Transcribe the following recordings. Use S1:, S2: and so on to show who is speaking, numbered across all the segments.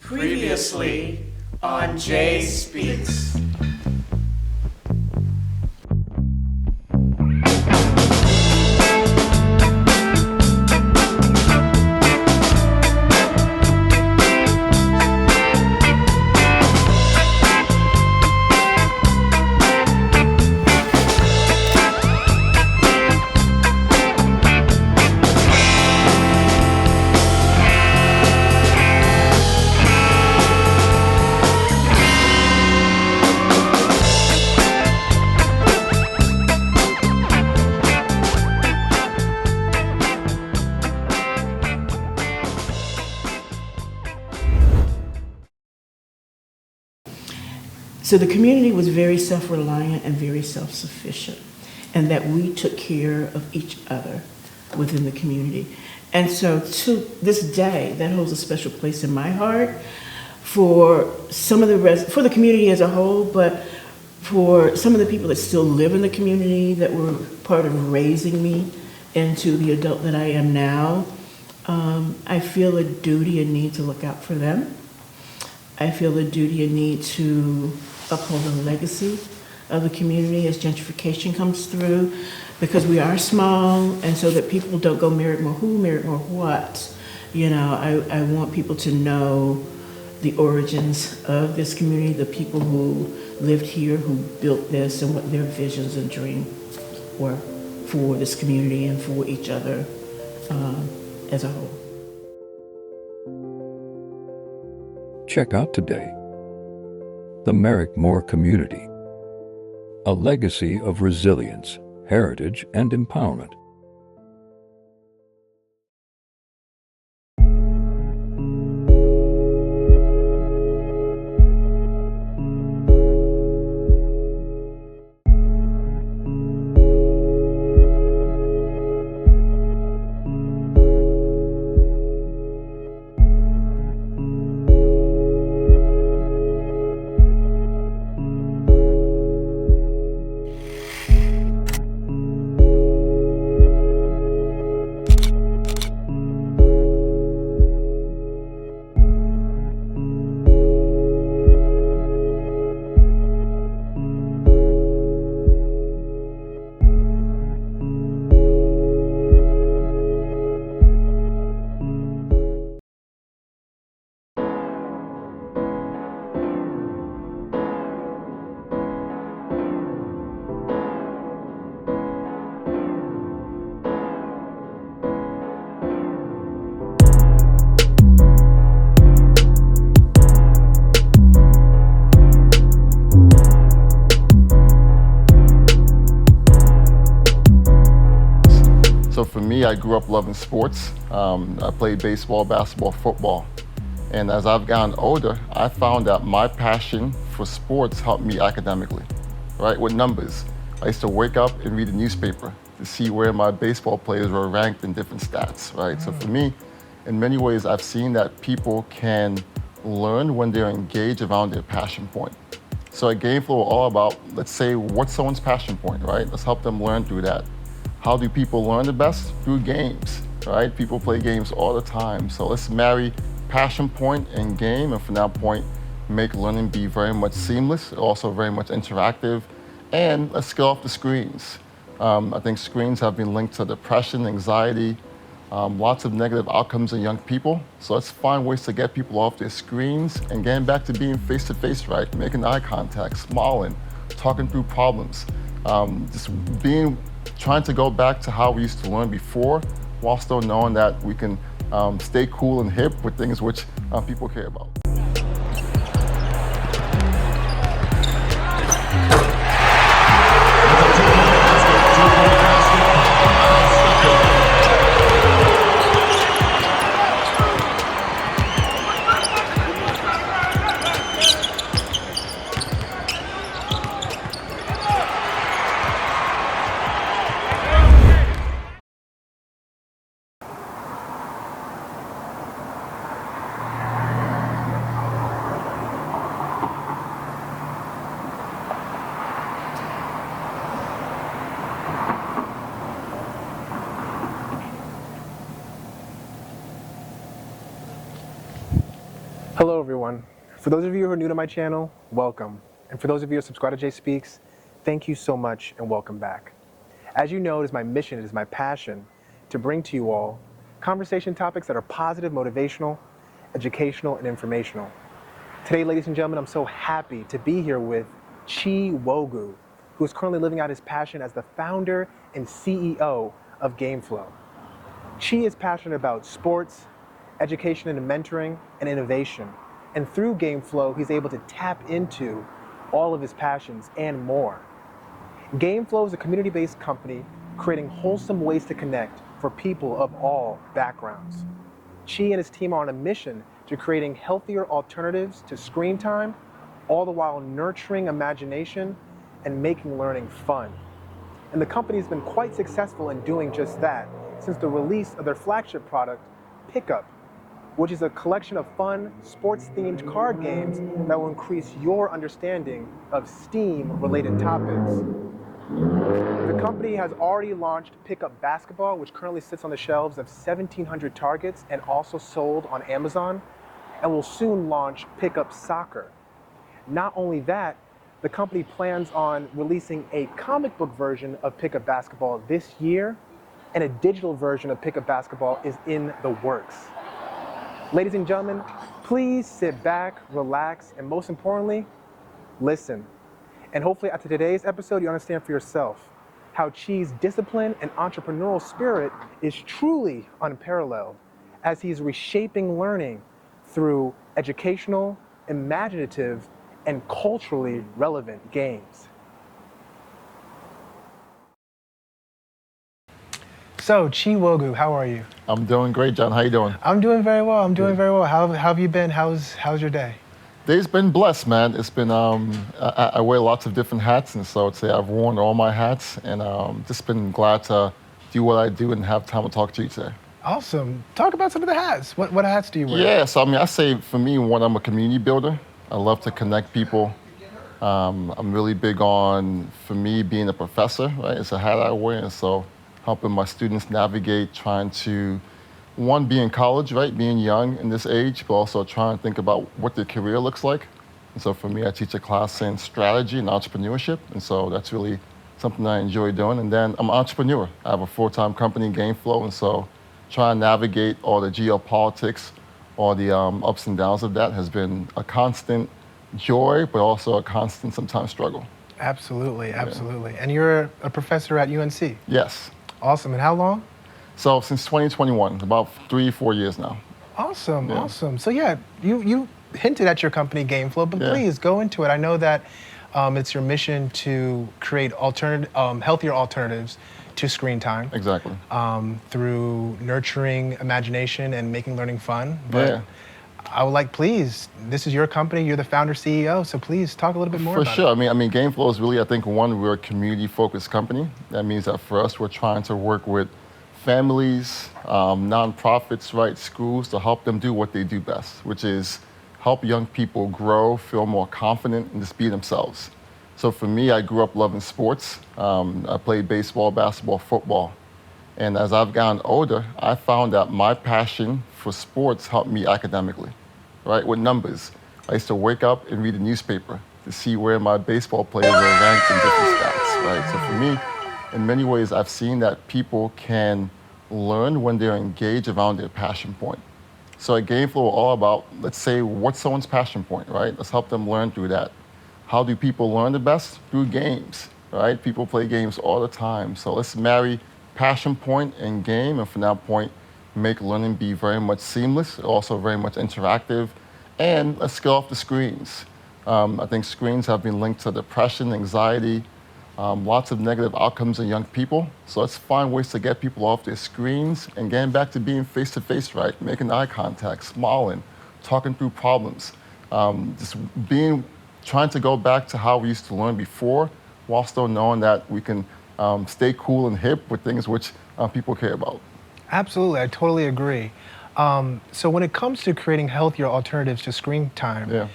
S1: Previously on JSpeaks. So the community was very self-reliant and very self-sufficient, and that we took care of each other within the community. And so to this day, that holds a special place in my heart for some of for the community as a whole, but for some of the people that still live in the community that were part of raising me into the adult that I am now. I feel a duty and need to look out for them. I feel a duty and need to uphold the legacy of the community as gentrification comes through, because we are small, and so that people don't go married more who, married more what. You know, I want people to know the origins of this community, the people who lived here, who built this, and what their visions and dreams were for this community and for each other as a whole.
S2: Check out today. The Merrick Moore Community, a legacy of resilience, heritage, and empowerment.
S3: So for me, I grew up loving sports. I played baseball, basketball, football. And as I've gotten older, I found that my passion for sports helped me academically, right? With numbers. I used to wake up and read the newspaper to see where my baseball players were ranked in different stats, right? So for me, in many ways, I've seen that people can learn when they're engaged around their passion point. So at GameFlo, we're all about, let's say, what's someone's passion point, right? Let's help them learn through that. How do people learn the best? Through games, right? People play games all the time. So let's marry passion point and game, and from that point, make learning be very much seamless, also very much interactive, and let's get off the screens. I think screens have been linked to depression, anxiety, lots of negative outcomes in young people. So let's find ways to get people off their screens and getting back to being face-to-face, right? Making eye contact, smiling, talking through problems, trying to go back to how we used to learn before, while still knowing that we can stay cool and hip with things which people care about.
S4: Hello everyone. For those of you who are new to my channel, welcome. And for those of you who are subscribed to JSpeaks, thank you so much and welcome back. As you know, it is my mission, it is my passion to bring to you all conversation topics that are positive, motivational, educational, and informational. Today, ladies and gentlemen, I'm so happy to be here with Nwogu, who is currently living out his passion as the founder and CEO of GameFlo. Chi is passionate about sports, education and mentoring, and innovation. And through GameFlo, he's able to tap into all of his passions and more. GameFlo is a community-based company creating wholesome ways to connect for people of all backgrounds. Chi and his team are on a mission to creating healthier alternatives to screen time, all the while nurturing imagination and making learning fun. And the company has been quite successful in doing just that since the release of their flagship product, Pickup, which is a collection of fun, sports-themed card games that will increase your understanding of STEAM-related topics. The company has already launched Pickup Basketball, which currently sits on the shelves of 1,700 Targets and also sold on Amazon, and will soon launch Pickup Soccer. Not only that, the company plans on releasing a comic book version of Pickup Basketball this year, and a digital version of Pickup Basketball is in the works. Ladies and gentlemen, please sit back, relax, and most importantly, listen. And hopefully after today's episode, you understand for yourself how Chi's discipline and entrepreneurial spirit is truly unparalleled as he's reshaping learning through educational, imaginative, and culturally relevant games. So, Nwogu, how are you?
S3: I'm doing great, John. How you doing?
S4: I'm doing very well. How have you been? How's your day?
S3: Day's been blessed, man. It's been, I wear lots of different hats, and so I'd say I've worn all my hats, and just been glad to do what I do and have time to talk to you today.
S4: Awesome. Talk about some of the hats. What hats do you wear?
S3: Yeah, so I say for me, when I'm a community builder, I love to connect people. I'm really big on, for me, being a professor, right? It's a hat I wear, and so helping my students navigate, trying to, one, be in college, right? Being young in this age, but also trying to think about what their career looks like. And so for me, I teach a class in strategy and entrepreneurship. And so that's really something I enjoy doing. And then I'm an entrepreneur. I have a full-time company, GameFlo. And so trying to navigate all the geopolitics, all the ups and downs of that has been a constant joy, but also a constant, sometimes, struggle.
S4: Absolutely. And you're a professor at UNC?
S3: Yes.
S4: Awesome. And how long?
S3: So since 2021, about 3-4 years now.
S4: Awesome. So yeah, you hinted at your company GameFlo, but please go into it. I know that it's your mission to create healthier alternatives to screen time.
S3: Exactly.
S4: Through nurturing imagination and making learning fun. But I would like, please, this is your company, you're the founder CEO, so please talk a little bit more about it.
S3: For sure. I mean, GameFlo is really, I think, we're a community-focused company. That means that for us, we're trying to work with families, nonprofits, right, schools, to help them do what they do best, which is help young people grow, feel more confident, and just be themselves. So for me, I grew up loving sports. I played baseball, basketball, football. And as I've gotten older, I found that my passion for sports helped me academically, right, with numbers. I used to wake up and read the newspaper to see where my baseball players were ranked in different stats, right? So for me, in many ways, I've seen that people can learn when they're engaged around their passion point. So at GameFlo, we're all about, let's say, what's someone's passion point, right? Let's help them learn through that. How do people learn the best? Through games, right? People play games all the time. So let's marry passion point and game, and from that point, make learning be very much seamless, also very much interactive, and let's get off the screens. I think screens have been linked to depression, anxiety, lots of negative outcomes in young people. So let's find ways to get people off their screens and getting back to being face-to-face, right? Making eye contact, smiling, talking through problems, trying to go back to how we used to learn before, while still knowing that we can stay cool and hip with things which people care about.
S4: Absolutely, I totally agree. So when it comes to creating healthier alternatives to screen time,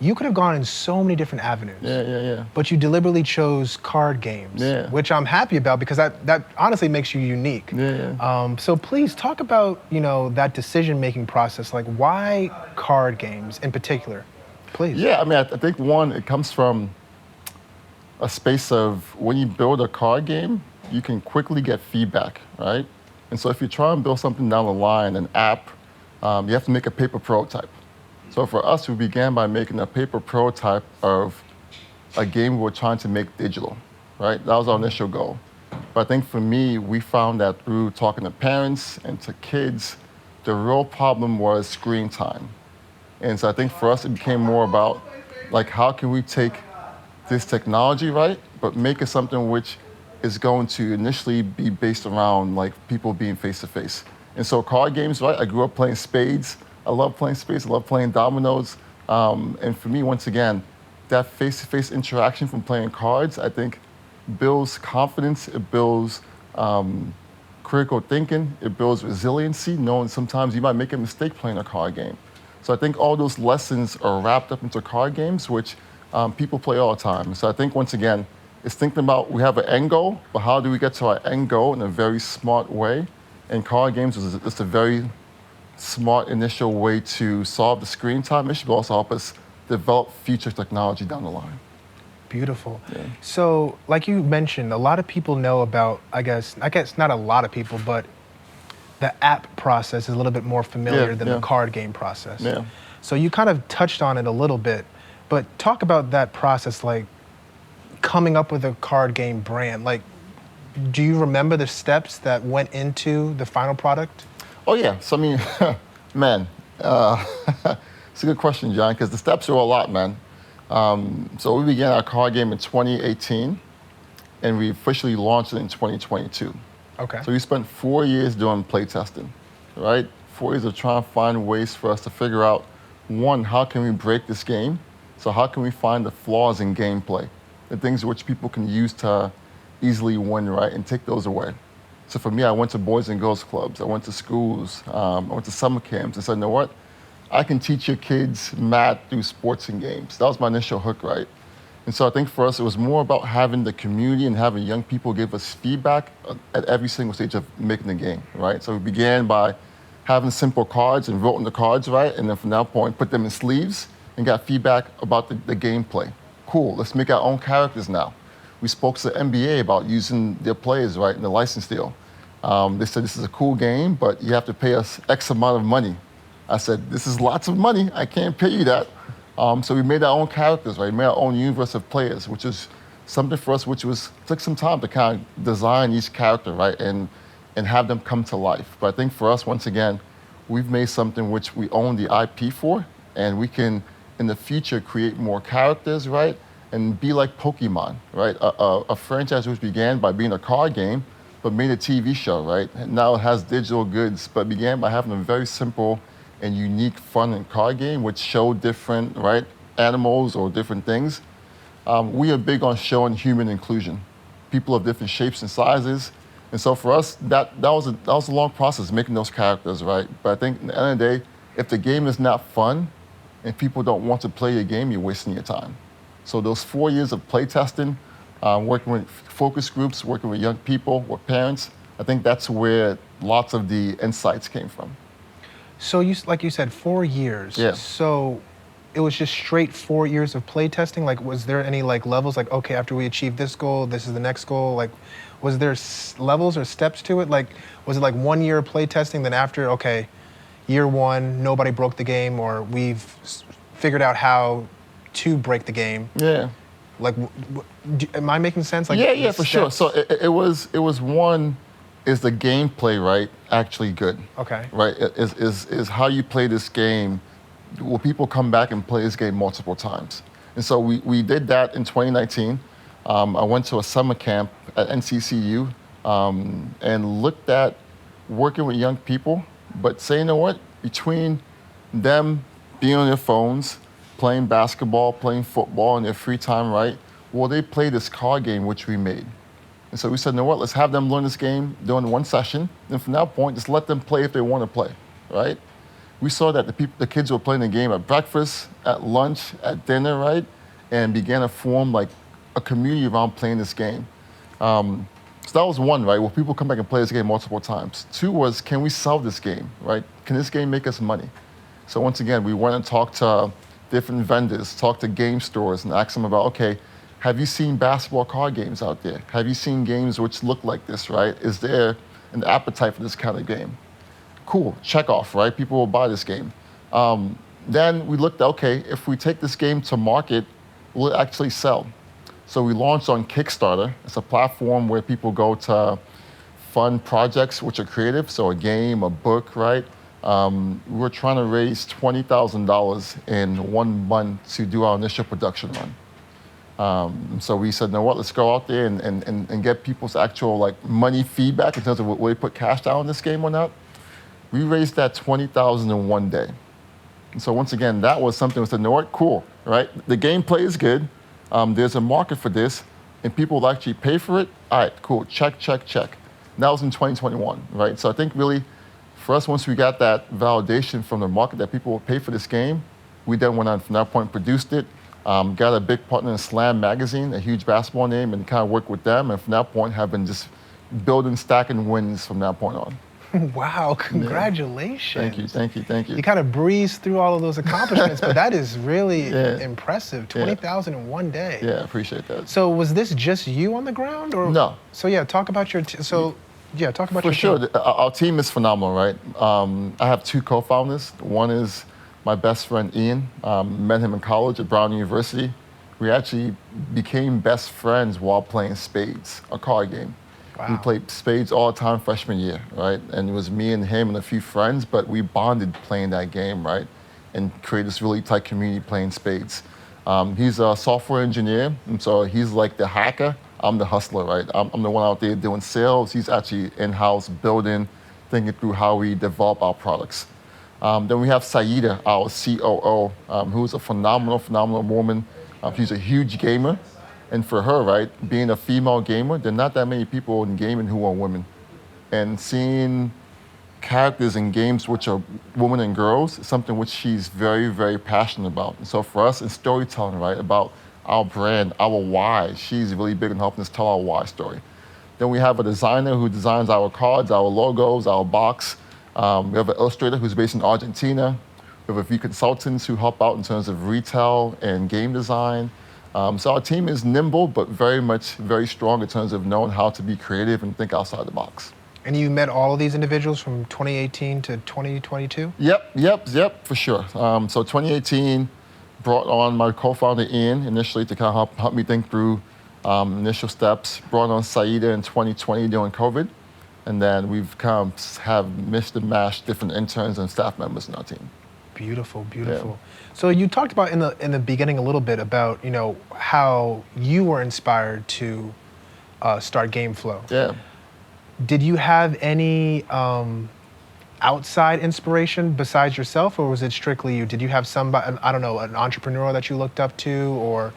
S4: you could have gone in so many different avenues.
S3: Yeah.
S4: But you deliberately chose card games, which I'm happy about because that honestly makes you unique. So please talk about, that decision-making process. Like, why card games in particular? Please.
S3: Yeah, I mean, I think one, it comes from a space of when you build a card game, you can quickly get feedback, right? And so if you try and build something down the line, an app, you have to make a paper prototype. So for us, we began by making a paper prototype of a game we were trying to make digital, right? That was our initial goal. But I think for me, we found that through talking to parents and to kids, the real problem was screen time. And so I think for us, it became more about, like, how can we take this technology, right, but make it something which is going to initially be based around, like, people being face-to-face. And so card games, right, I grew up playing spades. I love playing spades, I love playing dominoes. And for me, once again, that face-to-face interaction from playing cards, I think, builds confidence, it builds critical thinking, it builds resiliency, knowing sometimes you might make a mistake playing a card game. So I think all those lessons are wrapped up into card games, which people play all the time. So I think, once again, it's thinking about, we have an end goal, but how do we get to our end goal in a very smart way? And card games is just a very smart initial way to solve the screen time issue, but also help us develop future technology down the line.
S4: Beautiful. Yeah. So, like you mentioned, a lot of people know about, I guess not a lot of people, but the app process is a little bit more familiar than the card game process.
S3: Yeah.
S4: So you kind of touched on it a little bit, but talk about that process, like coming up with a card game brand. Like, do you remember the steps that went into the final product?
S3: Oh yeah, so I mean, man, it's a good question, John, because the steps are a lot, man. So we began our card game in 2018, and we officially launched it in 2022.
S4: Okay.
S3: So we spent 4 years doing play testing, right? 4 years of trying to find ways for us to figure out, one, how can we break this game? So how can we find the flaws in gameplay, the things which people can use to easily win, right, and take those away. So for me, I went to Boys and Girls Clubs, I went to schools, I went to summer camps and said, you know what? I can teach your kids math through sports and games. That was my initial hook, right? And so I think for us, it was more about having the community and having young people give us feedback at every single stage of making the game, right? So we began by having simple cards and wrote the cards, right? And then from that point, put them in sleeves and got feedback about the gameplay. Cool, let's make our own characters now. We spoke to the NBA about using their players, right, in the license deal. They said, this is a cool game, but you have to pay us X amount of money. I said, this is lots of money, I can't pay you that. So we made our own characters, right? We made our own universe of players, which is something for us which took some time to kind of design each character, right? And have them come to life. But I think for us, once again, we've made something which we own the IP for, and we can, in the future, create more characters, right? And be like Pokemon, right? A franchise which began by being a card game, but made a TV show, right? And now it has digital goods, but began by having a very simple and unique, fun and card game, which showed different, right, animals or different things. We are big on showing human inclusion, people of different shapes and sizes. And so for us, that was a long process, making those characters, right? But I think at the end of the day, if the game is not fun and people don't want to play your game, you're wasting your time. So those 4 years of play testing, working with focus groups, working with young people, with parents, I think that's where lots of the insights came from.
S4: So like you said, 4 years.
S3: Yeah.
S4: So it was just straight 4 years of play testing? Like, was there any like levels, like, okay, after we achieve this goal, this is the next goal? Like, was there levels or steps to it? Like, was it like 1 year of play testing, then after, okay, year one, nobody broke the game, or we've figured out how to break the game?
S3: Yeah.
S4: Like, am I making sense? Like,
S3: yeah, for sure. So it was one, is the gameplay, right, actually good?
S4: Okay.
S3: Right, is how you play this game, will people come back and play this game multiple times? And so we did that in 2019. I went to a summer camp at NCCU and looked at working with young people, but say, you know what, between them being on their phones, playing basketball, playing football in their free time, right? Well, they play this card game which we made. And so we said, you know what, let's have them learn this game during one session. And from that point, just let them play if they want to play, right? we saw that the kids were playing the game at breakfast, at lunch, at dinner, right? And began to form like a community around playing this game. So that was one, right? Will people come back and play this game multiple times? Two was, can we sell this game, right? Can this game make us money? So once again, we went and talked to different vendors, talked to game stores and asked them about, okay, have you seen basketball card games out there? Have you seen games which look like this, right? Is there an appetite for this kind of game? Cool, check off, right? People will buy this game. Then we looked at, okay, if we take this game to market, will it actually sell? So we launched on Kickstarter. It's a platform where people go to fund projects which are creative, so a game, a book, right? We're trying to raise $20,000 in 1 month to do our initial production run. So we said, you know what, let's go out there and get people's actual like money feedback in terms of will they put cash down on this game or not. We raised that $20,000 in 1 day. And so once again, that was something we said, you know what, cool, right? The gameplay is good. There's a market for this, and people will actually pay for it. All right, cool, check. And that was in 2021, right? So I think really, for us, once we got that validation from the market that people will pay for this game, we then went on from that point, produced it, got a big partner in Slam Magazine, a huge basketball name, and kind of worked with them, and from that point have been just building, stacking wins from that point on.
S4: Wow, congratulations.
S3: Yeah. Thank you.
S4: You kind of breezed through all of those accomplishments, but that is really impressive. 20,000 in 1 day.
S3: Yeah, appreciate that.
S4: So was this just you on the ground? Or?
S3: No.
S4: So yeah, talk about your, talk about
S3: For
S4: your
S3: sure,
S4: team.
S3: our team is phenomenal, right? I have 2 co-founders. One is my best friend, Ian. Met him in college at Brown University. We actually became best friends while playing spades, a card game.
S4: Wow.
S3: We played spades all the time freshman year, right? And it was me and him and a few friends, but we bonded playing that game, right? And created this really tight community playing spades. He's a software engineer, and so he's like the hacker. I'm the hustler, right? I'm the one out there doing sales. He's actually in-house building, thinking through how we develop our products. Then we have Saida, our COO, who's a phenomenal woman. She's a huge gamer. And for her, right, being a female gamer, there are not that many people in gaming who are women. And seeing characters in games which are women and girls is something which she's very passionate about. And so for us, it's storytelling, right, about our brand, our why. She's really big in helping us tell our why story. Then we have a designer who designs our cards, our logos, our box. We have an illustrator who's based in Argentina. We have a few consultants who help out in terms of retail and game design. So our team is nimble, but very strong in terms of knowing how to be creative and think outside the box.
S4: And you met all of these individuals from 2018 to 2022?
S3: Yep, for sure. So 2018 brought on my co-founder Ian initially to kind of help me think through initial steps. Brought on Saida in 2020 during COVID. And then we've kind of have mixed and matched different interns and staff members in our team.
S4: Beautiful.
S3: Yeah.
S4: So you talked about in the beginning a little bit about how you were inspired to start GameFlo.
S3: Yeah.
S4: Did you have any outside inspiration besides yourself, or was it strictly you? Did you have somebody, I don't know, an entrepreneur that you looked up to, or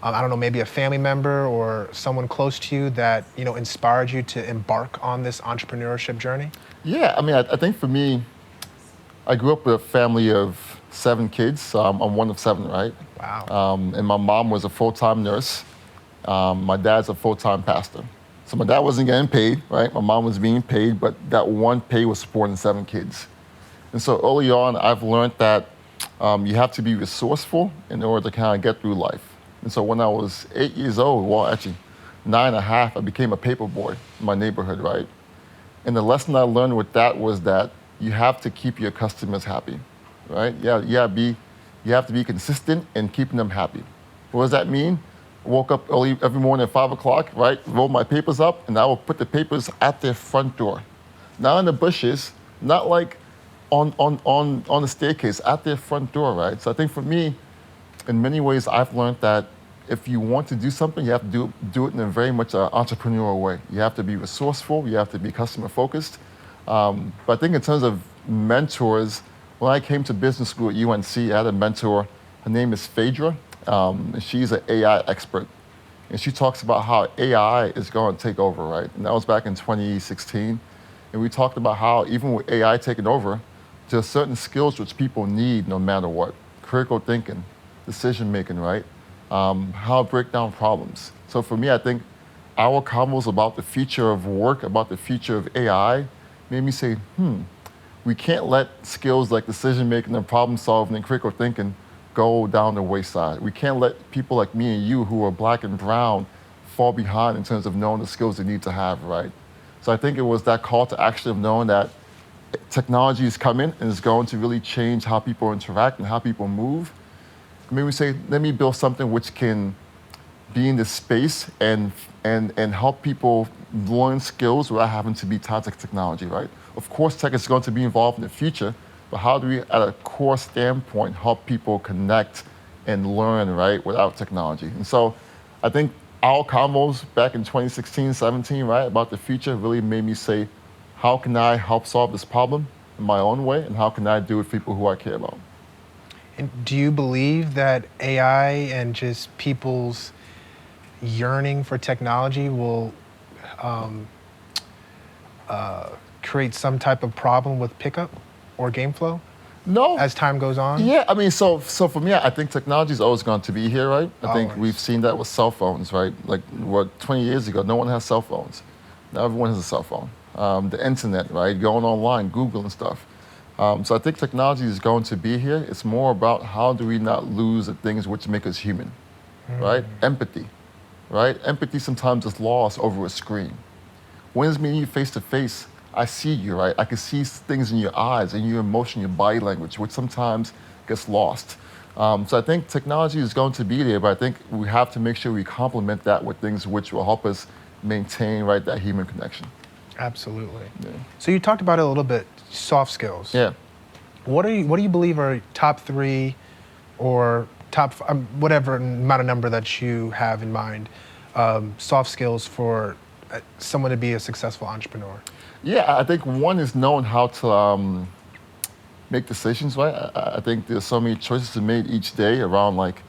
S4: I don't know, maybe a family member or someone close to you that inspired you to embark on this entrepreneurship journey?
S3: Yeah, I mean, I think for me, I grew up with a family of 7 kids. So I'm one of 7, right?
S4: Wow.
S3: And my mom was a full-time nurse. My dad's a full-time pastor. So my dad wasn't getting paid, right? My mom was being paid, but that one pay was supporting 7 kids. And so early on, I've learned that you have to be resourceful in order to kind of get through life. And so when I was 8 years old, well, actually 9 and a half, I became a paper boy in my neighborhood, right? And the lesson I learned with that was that you have to keep your customers happy, right? You have to be consistent in keeping them happy. What does that mean? I woke up early every morning at 5 o'clock, right? Roll my papers up, and I will put the papers at their front door. Not in the bushes, not like on the staircase, at their front door, right? So I think for me, in many ways, I've learned that if you want to do something, you have to do it in a very much entrepreneurial way. You have to be resourceful, you have to be customer focused. But I think in terms of mentors, when I came to business school at UNC, I had a mentor. Her name is Phaedra. And she's an AI expert. And she talks about how AI is going to take over, right? And that was back in 2016. And we talked about how even with AI taking over, there are certain skills which people need no matter what. Critical thinking, decision making, right? How to break down problems. So for me, I think our convos about the future of work, about the future of AI, made me say, we can't let skills like decision making and problem solving and critical thinking go down the wayside. We can't let people like me and you who are black and brown fall behind in terms of knowing the skills they need to have, right? So I think it was that call to action of knowing that technology is coming and is going to really change how people interact and how people move. Maybe we say, let me build something which can be in this space and help people learn skills without having to be tied to technology, right? Of course, tech is going to be involved in the future, but how do we, at a core standpoint, help people connect and learn, right, without technology? And so I think our combos back in 2016, 17, right, about the future really made me say, how can I help solve this problem in my own way, and how can I do it for people who I care about?
S4: And do you believe that AI and just people's yearning for technology will create some type of problem with pickup or GameFlo
S3: No.
S4: as time goes on?
S3: Yeah, I mean, so for me, I think technology is always going to be here, right? I think
S4: Always.
S3: we've seen that with cell phones, right? Like, 20 years ago, no one has cell phones. Now everyone has a cell phone. The internet, right? Going online, Google and stuff. So I think technology is going to be here. It's more about how do we not lose the things which make us human, right? Empathy, right? Empathy sometimes is lost over a screen. When it's meeting you face to face, I see you, right? I can see things in your eyes and your emotion, your body language, which sometimes gets lost. So I think technology is going to be there, but I think we have to make sure we complement that with things which will help us maintain, right, that human connection.
S4: Absolutely.
S3: Yeah.
S4: So you talked about it a little bit, soft skills.
S3: Yeah.
S4: What do you believe are top 3 or top, whatever amount of number that you have in mind, soft skills for someone to be a successful entrepreneur?
S3: Yeah, I think one is knowing how to make decisions, right? I think there's so many choices to make each day around like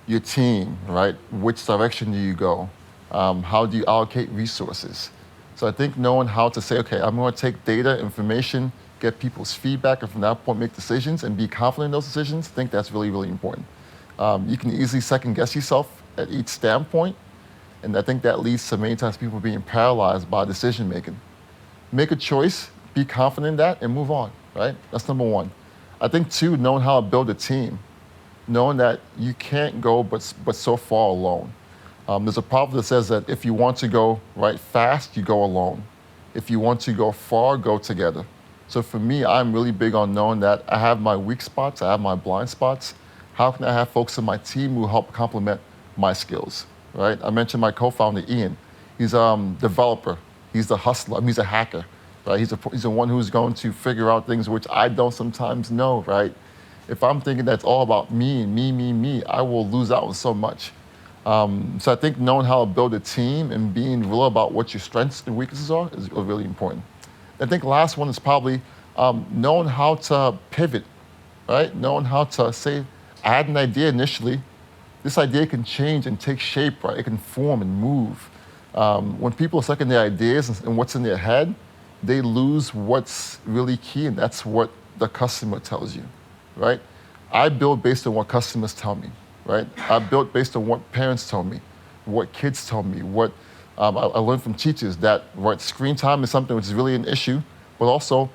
S3: your team, right? Which direction do you go? How do you allocate resources? So I think knowing how to say, okay, I'm going to take data, information, get people's feedback, and from that point make decisions and be confident in those decisions, I think that's really, really important. You can easily second guess yourself at each standpoint, and I think that leads to many times people being paralyzed by decision making. Make a choice, be confident in that, and move on, right? That's number one. I think 2, knowing how to build a team, knowing that you can't go but so far alone. There's a proverb that says that if you want to go right fast, you go alone. If you want to go far, go together. So for me, I'm really big on knowing that I have my weak spots, I have my blind spots. How can I have folks in my team who help complement my skills, right? I mentioned my co-founder, Ian. He's a developer. He's the hustler. He's a hacker, right? He's the one who's going to figure out things which I don't sometimes know, right? If I'm thinking that's all about me and me, I will lose out on so much. So I think knowing how to build a team and being real about what your strengths and weaknesses are is really important. I think last one is probably knowing how to pivot, right? Knowing how to say, I had an idea initially. This idea can change and take shape, right? It can form and move. When people are stuck in their ideas and what's in their head, they lose what's really key, and that's what the customer tells you, right? I build based on what customers tell me, right? I built based on what parents tell me, what kids tell me, what I learned from teachers that right, screen time is something which is really an issue, but also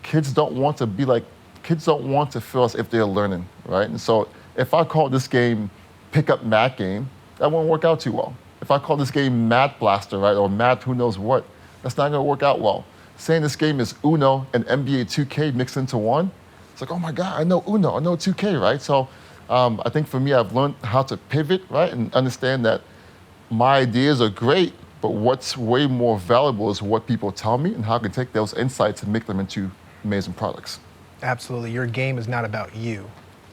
S3: kids don't want to feel as if they're learning, right? And so if I call this game Pick Up Math Game, that won't work out too well. If I call this game Math Blaster, right, or Math who knows what, that's not gonna work out well. Saying this game is Uno and NBA 2K mixed into one, it's like, oh my God, I know Uno, I know 2K, right? So I think for me, I've learned how to pivot, right, and understand that my ideas are great, but what's way more valuable is what people tell me and how I can take those insights and make them into amazing products.
S4: Absolutely. Your game is not about you.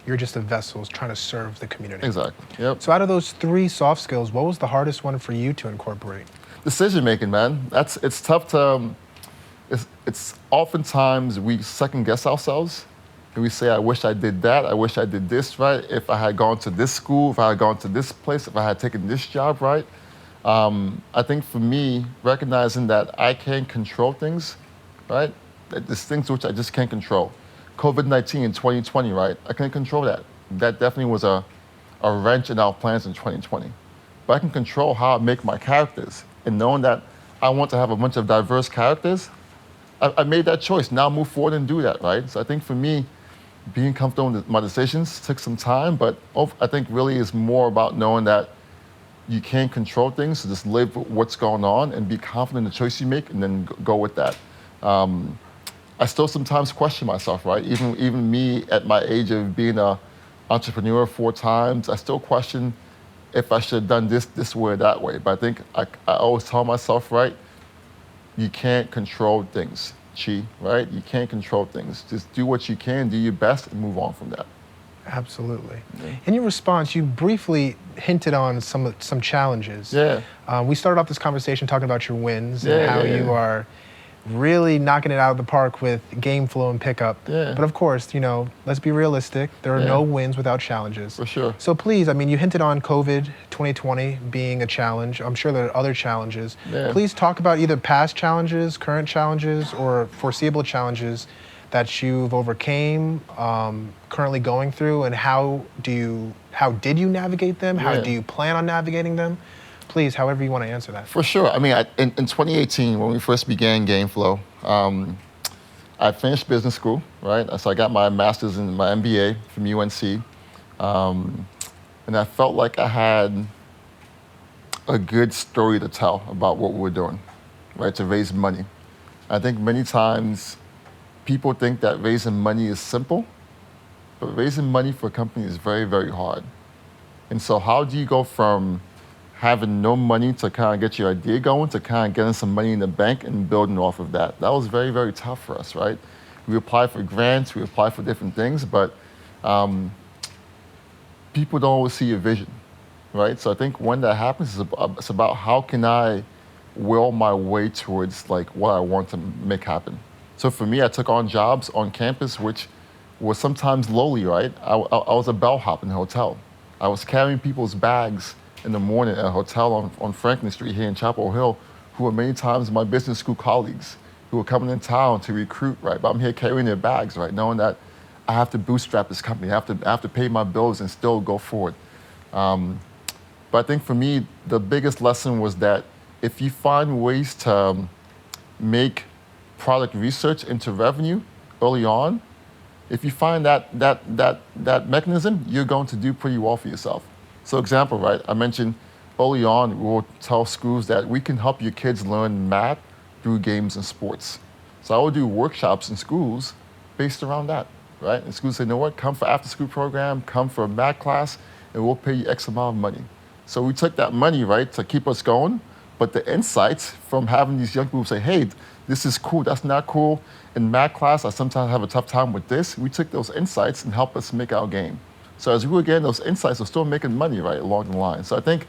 S4: You're just a vessel trying to serve the community.
S3: Exactly, yep.
S4: So out of those 3 soft skills, what was the hardest one for you to incorporate?
S3: Decision making, man. It's tough to, it's oftentimes we second guess ourselves and we say, I wish I did that, I wish I did this right, if I had gone to this school, if I had gone to this place, if I had taken this job right. I think for me, recognizing that I can't control things, right? That there's things which I just can't control. COVID-19 in 2020, right? I couldn't control that. That definitely was a wrench in our plans in 2020. But I can control how I make my characters. And knowing that I want to have a bunch of diverse characters, I made that choice. Now move forward and do that, right? So I think for me, being comfortable with my decisions took some time, but I think really is more about knowing that you can't control things, so just live with what's going on and be confident in the choice you make and then go with that. I still sometimes question myself, right? Even me at my age of being an entrepreneur 4 times, I still question if I should have done this way or that way. But I think I always tell myself, right, you can't control things, Chi, right? You can't control things. Just do what you can, do your best, and move on from that.
S4: Absolutely.
S3: Yeah.
S4: In your response, you briefly hinted on some challenges.
S3: Yeah.
S4: We started off this conversation talking about your wins
S3: Yeah,
S4: and how
S3: yeah,
S4: you
S3: yeah.
S4: are really knocking it out of the park with GameFlo and Pickup.
S3: Yeah.
S4: But of course, let's be realistic. There are
S3: Yeah.
S4: no wins without challenges.
S3: For sure.
S4: So please, you hinted on COVID 2020 being a challenge. I'm sure there are other challenges.
S3: Yeah.
S4: Please talk about either past challenges, current challenges, or foreseeable challenges that you've overcame, currently going through, and how did you navigate them? How
S3: Yeah.
S4: do you plan on navigating them? Please, however you want to answer that.
S3: For sure. I mean, in 2018, when we first began GameFlo, I finished business school, right? So I got my master's and my MBA from UNC. And I felt like I had a good story to tell about what we were doing, right? To raise money. I think many times people think that raising money is simple, but raising money for a company is very, very hard. And so how do you go from having no money to kind of get your idea going, to kind of getting some money in the bank and building off of that? That was very, very tough for us, right? We applied for grants, we applied for different things, but people don't always see your vision, right? So I think when that happens, it's about how can I will my way towards like what I want to make happen. So for me, I took on jobs on campus, which was sometimes lowly, right? I was a bellhop in a hotel. I was carrying people's bags in the morning at a hotel on Franklin Street here in Chapel Hill, who were many times my business school colleagues who were coming in town to recruit, right? But I'm here carrying their bags, right? Knowing that I have to bootstrap this company, I have to pay my bills and still go forward. But I think for me, the biggest lesson was that if you find ways to make product research into revenue early on, if you find that mechanism, you're going to do pretty well for yourself. So example, right, I mentioned early on, we'll tell schools that we can help your kids learn math through games and sports. So I will do workshops in schools based around that, right? And schools say, you know what, come for after school program, come for a math class, and we'll pay you X amount of money. So we took that money, right, to keep us going, but the insights from having these young people say, hey, this is cool, that's not cool. In math class, I sometimes have a tough time with this. We took those insights and helped us make our game. So as we were getting those insights, we're still making money, right, along the line. So I think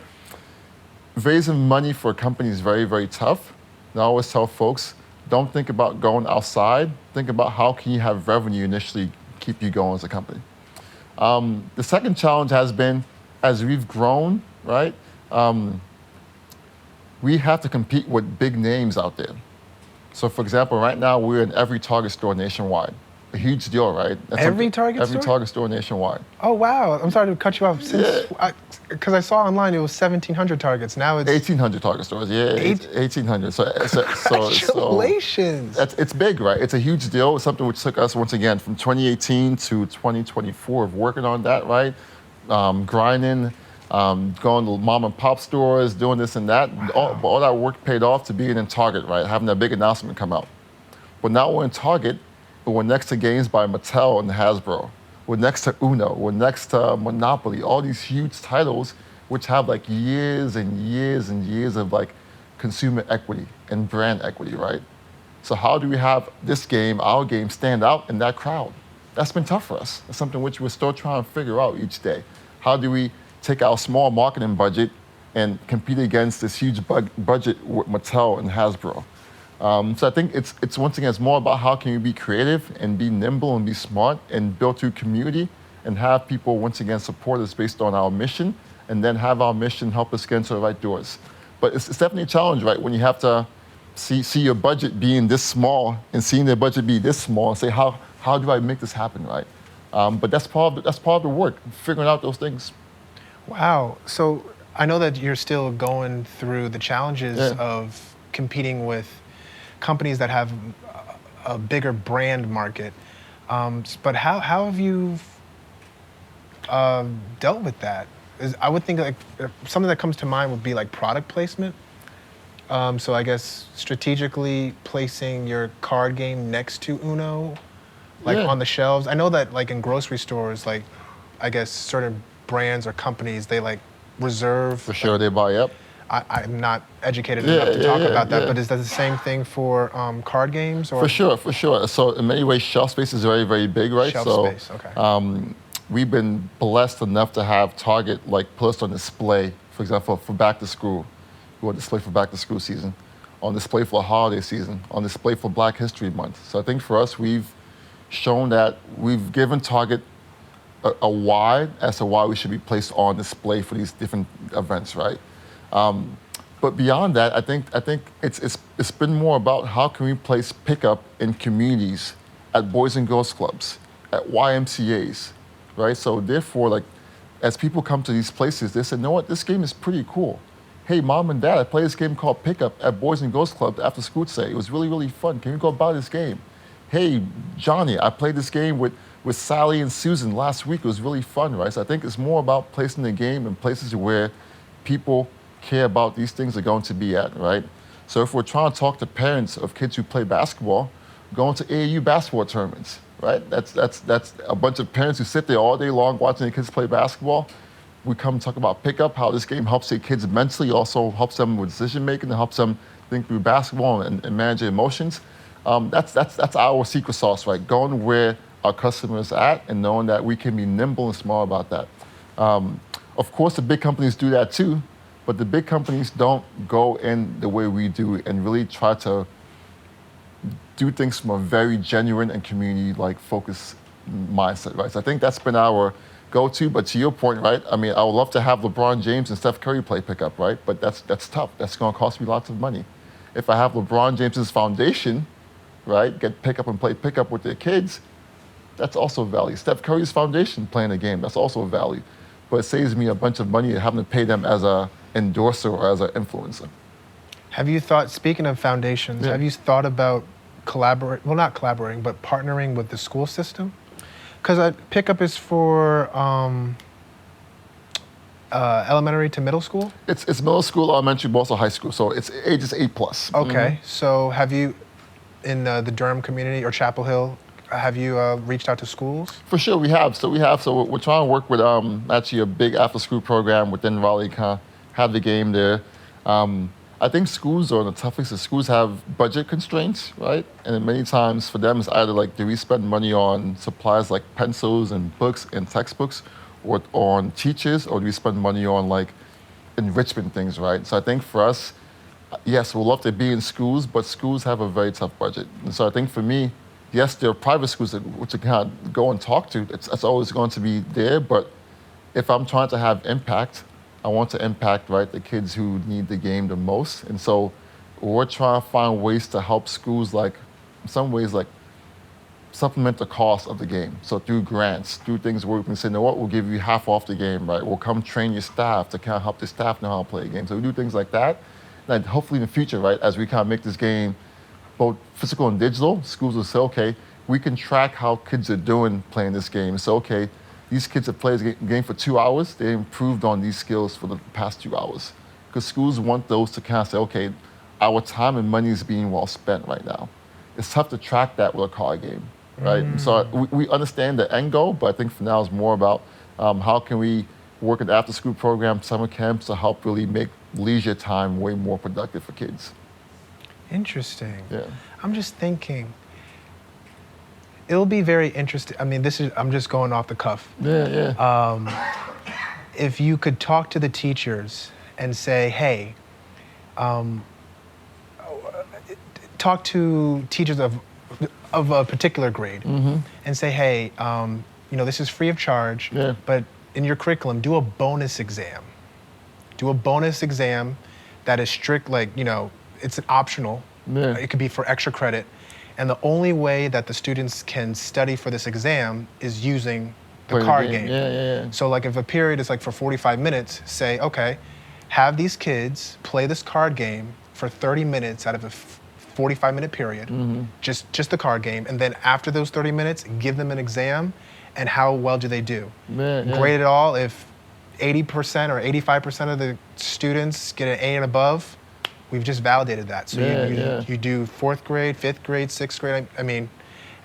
S3: raising money for a company is very, very tough. And I always tell folks, don't think about going outside. Think about how can you have revenue initially keep you going as a company. The second challenge has been, as we've grown, right, we have to compete with big names out there. So for example, right now we're in every Target store nationwide. A huge deal, right?
S4: Every Target store?
S3: Every Target store nationwide.
S4: Oh, wow. I'm sorry to cut you off. Because I saw online it was 1,700 Targets. Now it's
S3: 1,800 Target stores, yeah, 1,800.
S4: Congratulations.
S3: It's big, right? It's a huge deal. It's something which took us, once again, from 2018 to 2024 of working on that, right? Grinding, going to mom and pop stores, doing this and that.
S4: Wow.
S3: All that work paid off to being in Target, right? Having that big announcement come out. But now we're in Target, but we're next to games by Mattel and Hasbro. We're next to Uno. We're next to Monopoly. All these huge titles which have like years and years and years of like consumer equity and brand equity, right? So how do we have this game, our game, stand out in that crowd? That's been tough for us. That's something which we're still trying to figure out each day. How do we take our small marketing budget and compete against this huge budget with Mattel and Hasbro? So I think it's once again, it's more about how can you be creative and be nimble and be smart and build through community and have people once again support us based on our mission and then have our mission help us get into the right doors. But it's definitely a challenge, right? When you have to see your budget being this small and seeing their budget be this small and say, how How do I make this happen, right? But that's part of the work, figuring out those things.
S4: Wow. So I know that you're still going through the challenges of competing with companies that have a bigger brand market. But how have you dealt with that? I would think like something that comes to mind would be like product placement. So I guess strategically placing your card game next to Uno, like on the shelves. I know that like in grocery stores, like I guess certain brands or companies, they like reserve.
S3: For sure, they buy up.
S4: I'm not educated enough to talk about that, but is that the same thing for card games? Or?
S3: For sure. So in many ways, shelf space is very, very big, right?
S4: Shelf space, okay.
S3: We've been blessed enough to have Target like put us on display, for example, for back to school. We want display for back to school season, on display for holiday season, on display for Black History Month. So I think for us, we've shown that we've given Target a why as to why we should be placed on display for these different events, right? But beyond that, I think it's been more about how can we place pickup in communities, at Boys and Girls Clubs, at YMCAs, right? So therefore, like, as people come to these places, they say, you know what, this game is pretty cool. Hey, Mom and Dad, I played this game called Pickup at Boys and Girls Club after school today. It was really, really fun. Can we go buy this game? Hey, Johnny, I played this game with Sally and Susan last week. It was really fun, right? So I think it's more about placing the game in places where people care about these things are going to be at, right? So if we're trying to talk to parents of kids who play basketball, going to AAU basketball tournaments, right? That's a bunch of parents who sit there all day long watching their kids play basketball. We come and talk about pickup, how this game helps their kids mentally, also helps them with decision making, and helps them think through basketball and manage their emotions. That's our secret sauce, right? Going where our customers are at and knowing that we can be nimble and smart about that. Of course, the big companies do that too, but the big companies don't go in the way we do and really try to do things from a very genuine and community-like focused mindset, right? So I think that's been our go-to, but to your point, right? I mean, I would love to have LeBron James and Steph Curry play pickup, right? But that's tough. That's gonna cost me lots of money. If I have LeBron James's foundation, right, get pickup and play pickup with their kids, that's also value. Steph Curry's foundation playing a game, that's also value. But it saves me a bunch of money having to pay them as a endorser or as an influencer.
S4: Have you thought, speaking of foundations, have you thought about not collaborating, but partnering with the school system? Because pickup is for elementary to middle school?
S3: It's middle school, elementary, but also high school. So it's ages 8+.
S4: Okay, so have you, in the Durham community or Chapel Hill, have you reached out to schools? For
S3: sure, we have. So we're trying to work with actually a big after-school program within Raleigh, kind of have the game there. I think schools are the toughest. The schools have budget constraints, right? And then many times for them, it's either like, do we spend money on supplies like pencils and books and textbooks, or on teachers, or do we spend money on like enrichment things, right? So I think for us, yes, we'd love to be in schools, but schools have a very tough budget. And so I think for me, yes, there are private schools which you can go and talk to. It's always going to be there, but if I'm trying to have impact, I want to impact, right, the kids who need the game the most. And so we're trying to find ways to help schools, like, in some ways, like, supplement the cost of the game. So through grants, through things where we can say, you know what, we'll give you half off the game, right? We'll come train your staff to kind of help the staff know how to play a game. So we do things like that. And hopefully in the future, right, as we kind of make this game both physical and digital, schools will say, okay, we can track how kids are doing playing this game. So, okay, these kids have played this game for 2 hours, they improved on these skills for the past 2 hours. Because schools want those to kind of say, okay, our time and money is being well spent right now. It's tough to track that with a card game, right? And so we understand the end goal, but I think for now it's more about how can we work at after-school programs, summer camps to help really make leisure time way more productive for kids.
S4: Interesting.
S3: Yeah.
S4: I'm just thinking, it'll be very interesting. I mean, I'm just going off the cuff.
S3: Yeah.
S4: If you could talk to the teachers and say, hey, talk to teachers of a particular grade and say, hey, this is free of charge, but in your curriculum, do a bonus exam. Do a bonus exam that is strict, like, it's an optional. It could be for extra credit. And the only way that the students can study for this exam is using the
S3: Play
S4: card game.
S3: Yeah.
S4: So like if a period is like for 45 minutes, say, okay, have these kids play this card game for 30 minutes out of a 45-minute period, just the card game, and then after those 30 minutes, give them an exam, and how well do they do? Grade it all. If 80% or 85% of the students get an A and above, we've just validated that. So you do 4th grade, 5th grade, 6th grade, I mean,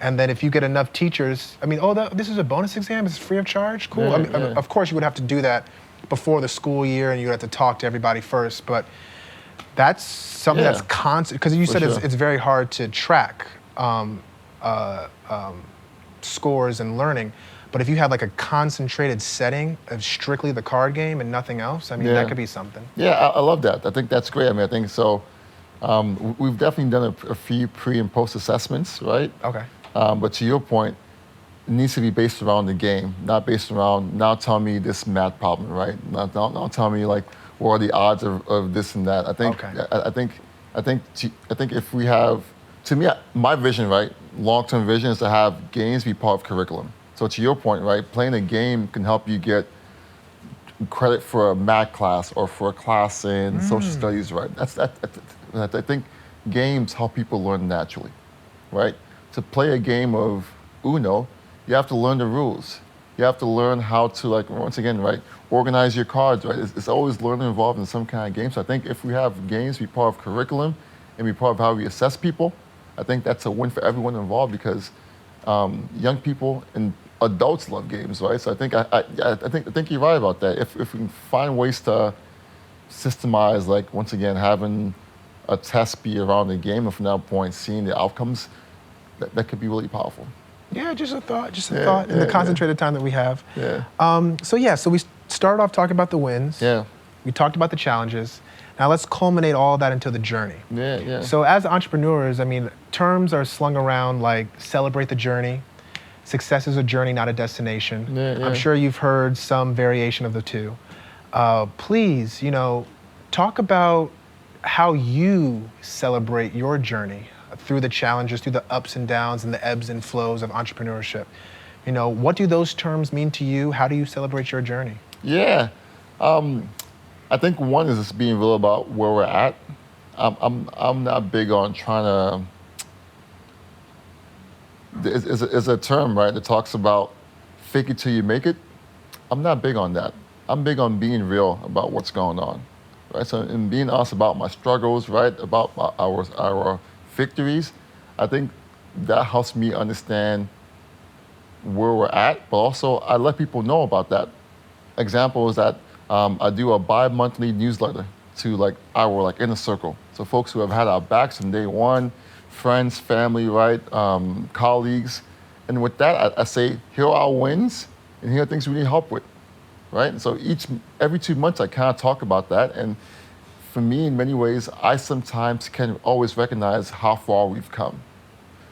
S4: and then if you get enough teachers, I mean, this is a bonus exam, it's free of charge, cool. I mean, of course you would have to do that before the school year and you would have to talk to everybody first, but that's something that's constant, because you said it's very hard to track scores and learning. But if you have like a concentrated setting of strictly the card game and nothing else, I mean, that could be something.
S3: Yeah, I love that. I think that's great. I mean, I think so. We've definitely done a few pre and post assessments, right?
S4: Okay.
S3: But to your point, it needs to be based around the game, not based around now tell me this math problem, right? Not tell me like what are the odds of this and that. I think I think if we have, to me, my vision, right, long-term vision is to have games be part of curriculum. So to your point, right, playing a game can help you get credit for a math class or for a class in social studies, right? I think games help people learn naturally, right? To play a game of Uno, you have to learn the rules. You have to learn how to, like, once again, right, organize your cards, right? It's always learning involved in some kind of game. So I think if we have games be part of curriculum and be part of how we assess people, I think that's a win for everyone involved, because young people and adults love games, right? So I think you're right about that. If we can find ways to systemize, like, once again, having a test be around the game, and from that point seeing the outcomes, that could be really powerful.
S4: Yeah, just a thought in the concentrated time that we have.
S3: Yeah.
S4: So we started off talking about the wins.
S3: Yeah.
S4: We talked about the challenges. Now let's culminate all of that into the journey.
S3: Yeah.
S4: So as entrepreneurs, I mean, terms are slung around like celebrate the journey. Success is a journey, not a destination.
S3: Yeah.
S4: I'm sure you've heard some variation of the two. Please, talk about how you celebrate your journey through the challenges, through the ups and downs and the ebbs and flows of entrepreneurship. What do those terms mean to you? How do you celebrate your journey?
S3: Yeah. I think one is just being real about where we're at. I'm not big on trying to. There's a term, right, that talks about fake it till you make it. I'm not big on that. I'm big on being real about what's going on, right? So in being honest about my struggles, right, about our victories, I think that helps me understand where we're at, but also I let people know about that. Example is that I do a bi-monthly newsletter to like our like inner circle. So folks who have had our backs from day one, friends, family, right, colleagues. And with that, I say, here are our wins and here are things we need help with, right? And so every 2 months I kind of talk about that. And for me, in many ways, I sometimes can always recognize how far we've come.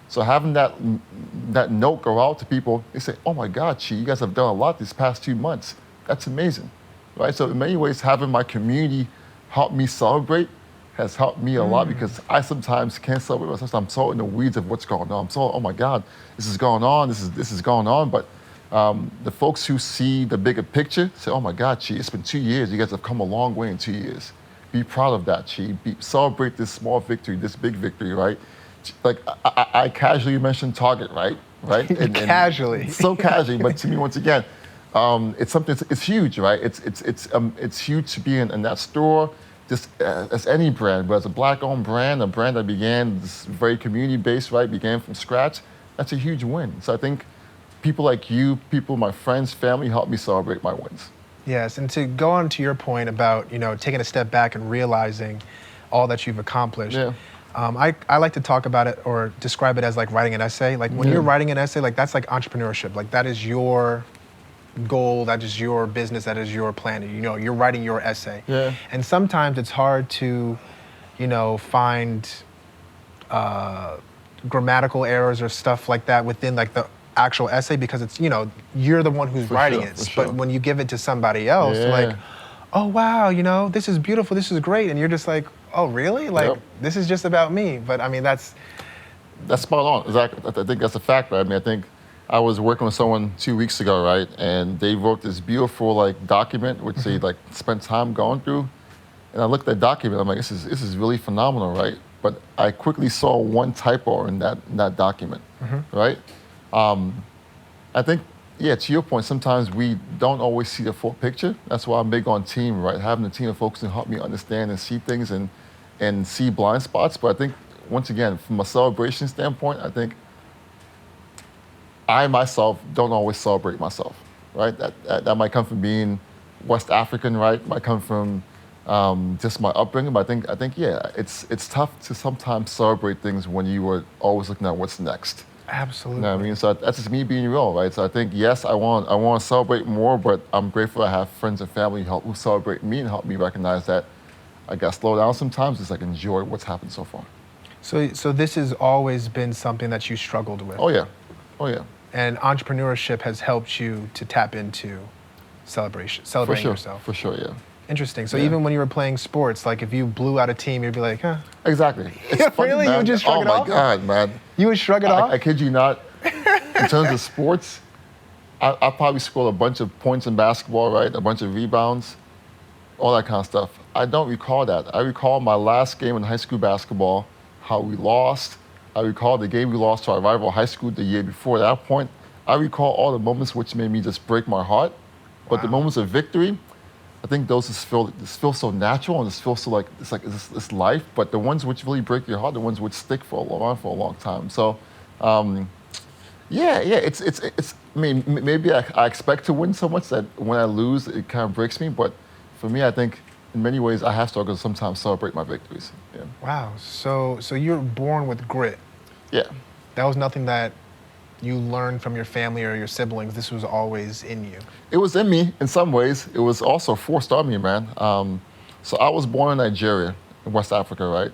S3: So having that note go out to people, they say, oh my God, Chi, you guys have done a lot these past 2 months. That's amazing, right? So in many ways, having my community help me celebrate has helped me a lot, because I sometimes can't celebrate myself. I'm so in the weeds of what's going on. I'm so, oh my God, this is going on, this is going on. But the folks who see the bigger picture say, oh my God, Chi, it's been 2 years. You guys have come a long way in 2 years. Be proud of that, Chi. Celebrate this small victory, this big victory, right? Like I casually mentioned Target, right? And
S4: casually.
S3: So casually, but to me, once again, it's something. It's huge, right? It's huge to be in that store. Just as any brand, whether it's a Black-owned brand, a brand that began very community-based, right? Began from scratch. That's a huge win. So I think people like you, my friends, family, help me celebrate my wins.
S4: Yes, and to go on to your point about taking a step back and realizing all that you've accomplished.
S3: Yeah.
S4: I like to talk about it or describe it as like writing an essay. Like when you're writing an essay, like that's like entrepreneurship. Like that is your goal, that is your business, that is your plan. You're writing your essay.
S3: Yeah.
S4: And sometimes it's hard to, find grammatical errors or stuff like that within like the actual essay, because it's, you're the one who's writing it. But when you give it to somebody else, like, oh wow, this is beautiful, this is great, and you're just like, oh really? Like this is just about me. But I mean,
S3: That's spot on. Exactly. I think that's a fact, right? I mean, I think I was working with someone 2 weeks ago, right? And they wrote this beautiful like document, which they like spent time going through. And I looked at that document, I'm like, this is really phenomenal, right? But I quickly saw one typo in that document, right? I think, yeah, to your point, sometimes we don't always see the full picture. That's why I'm big on team, right? Having a team of folks to help me understand and see things and see blind spots. But I think, once again, from a celebration standpoint, I think I myself don't always celebrate myself, right? That might come from being West African, right? Might come from just my upbringing. But I think yeah, it's tough to sometimes celebrate things when you were always looking at what's next.
S4: Absolutely.
S3: You know what I mean? So that's just me being real, right? So I think, yes, I want to celebrate more, but I'm grateful I have friends and family who celebrate me and help me recognize that I got to slow down sometimes, just like enjoy what's happened so far.
S4: So this has always been something that you struggled with.
S3: Oh yeah.
S4: And entrepreneurship has helped you to tap into celebrating yourself.
S3: For sure, yeah.
S4: Interesting. So
S3: Yeah.
S4: even when you were playing sports, like if you blew out a team, you'd be like, huh?
S3: Exactly. It's
S4: Yeah,
S3: funny,
S4: really? You
S3: man.
S4: would just shrug it off?
S3: Oh my God, man.
S4: You would shrug it off?
S3: I kid you not. In terms of sports, I probably scored a bunch of points in basketball, right? A bunch of rebounds, all that kind of stuff. I don't recall that. I recall my last game in high school basketball, how we lost. I recall the game we lost to our rival high school the year before that point. I recall all the moments which made me just break my heart. But the moments of victory, I think those just feel so natural and just feel so like it's life. But the ones which really break your heart, the ones which stick for a long time. So, yeah. It's. I mean, maybe I expect to win so much that when I lose, it kind of breaks me. But for me, I think in many ways I have struggled to sometimes celebrate my victories. Yeah.
S4: Wow. So you're born with grit.
S3: Yeah.
S4: That was nothing that you learned from your family or your siblings. This was always in you.
S3: It was in me in some ways. It was also forced on me, man. So I was born in Nigeria, in West Africa, right?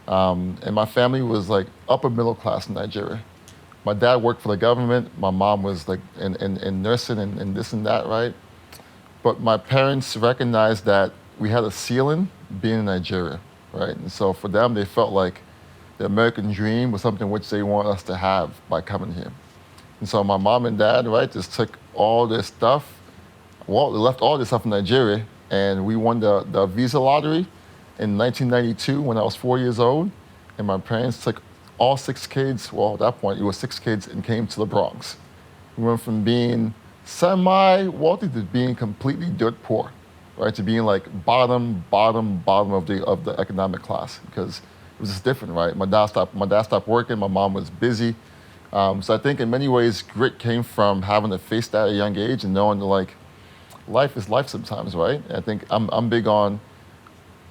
S3: And my family was like upper middle class in Nigeria. My dad worked for the government. My mom was like in nursing and this and that, right? But my parents recognized that we had a ceiling being in Nigeria, right? And so for them, they felt like the American dream was something which they want us to have by coming here. And so my mom and dad, right, just took all this stuff. Well, they left all this stuff in Nigeria, and we won the visa lottery in 1992 when I was 4 years old. And my parents took all 6 kids, well, at that point, it was 6 kids, and came to the Bronx. We went from being semi-wealthy to being completely dirt poor, right, to being like bottom of the economic class, because it was just different, right? My dad stopped working, my mom was busy. So I think in many ways, grit came from having to face that at a young age and knowing that like, life is life sometimes, right? I think I'm big on,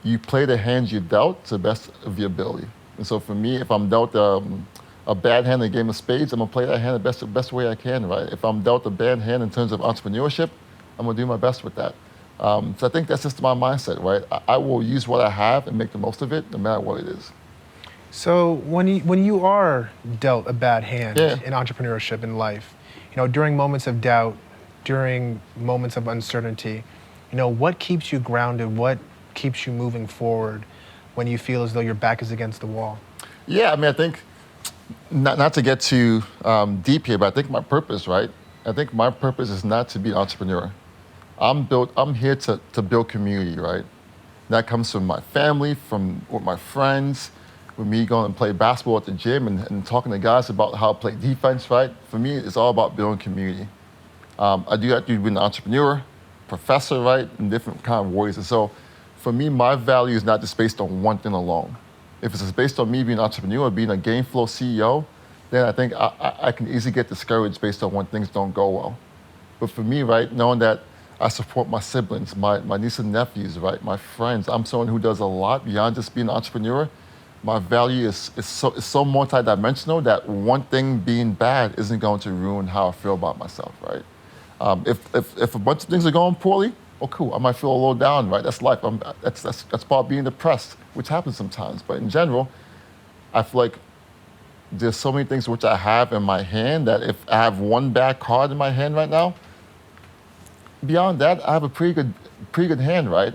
S3: you play the hands you're dealt to the best of your ability. And so for me, if I'm dealt a bad hand in a game of spades, I'm gonna play that hand the best way I can, right? If I'm dealt a bad hand in terms of entrepreneurship, I'm gonna do my best with that. So I think that's just my mindset, right? I will use what I have and make the most of it, no matter what it is.
S4: So when you are dealt a bad hand
S3: Yeah.
S4: in entrepreneurship in life, during moments of doubt, during moments of uncertainty, what keeps you grounded? What keeps you moving forward when you feel as though your back is against the wall?
S3: Yeah, I mean, I think, not to get too deep here, but I think my purpose, right? I think my purpose is not to be an entrepreneur. I'm here to build community, right? That comes from my family, with my friends, with me going and play basketball at the gym and talking to guys about how to play defense, right? For me, it's all about building community. I do that through being an entrepreneur, professor, right? In different kind of ways. And so for me, my value is not just based on one thing alone. If it's just based on me being an entrepreneur, being a GameFlo CEO, then I think I can easily get discouraged based on when things don't go well. But for me, right, knowing that I support my siblings, my nieces and nephews, right, my friends, I'm someone who does a lot beyond just being an entrepreneur. My value is so multidimensional that one thing being bad isn't going to ruin how I feel about myself, right? If a bunch of things are going poorly, oh cool, I might feel a little down, right? That's life. That's part of being depressed, which happens sometimes. But in general, I feel like there's so many things which I have in my hand that if I have one bad card in my hand right now, beyond that, I have a pretty good hand, right?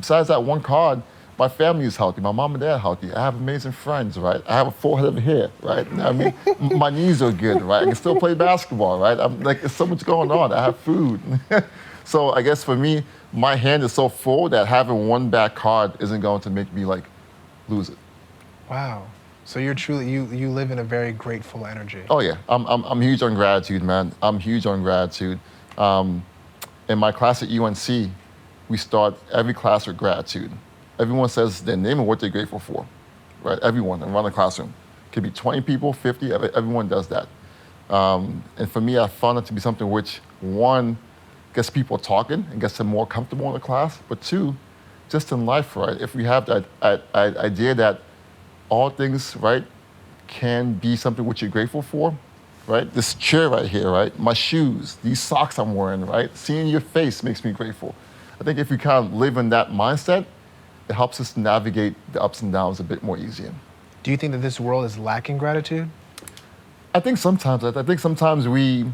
S3: Besides that one card, My family is healthy. My mom and dad are healthy. I have amazing friends, right? I have a full head of hair, right? I mean, my knees are good, right? I can still play basketball, right? I'm like, there's so much going on. I have food. So I guess for me, my hand is so full that having one bad card isn't going to make me like lose it.
S4: Wow. So you're truly, you live in a very grateful energy.
S3: Oh yeah, I'm huge on gratitude, man. I'm huge on gratitude. In my class at UNC, we start every class with gratitude. Everyone says their name and what they're grateful for, right? Everyone around the classroom. Could be 20 people, 50, everyone does that. And for me, I found it to be something which, one, gets people talking and gets them more comfortable in the class, but two, just in life, right? If we have that idea that all things, right, can be something which you're grateful for, right? This chair right here, right? My shoes, these socks I'm wearing, right? Seeing your face makes me grateful. I think if we kind of live in that mindset, it helps us navigate the ups and downs a bit more easier.
S4: Do you think that this world is lacking gratitude?
S3: I think sometimes we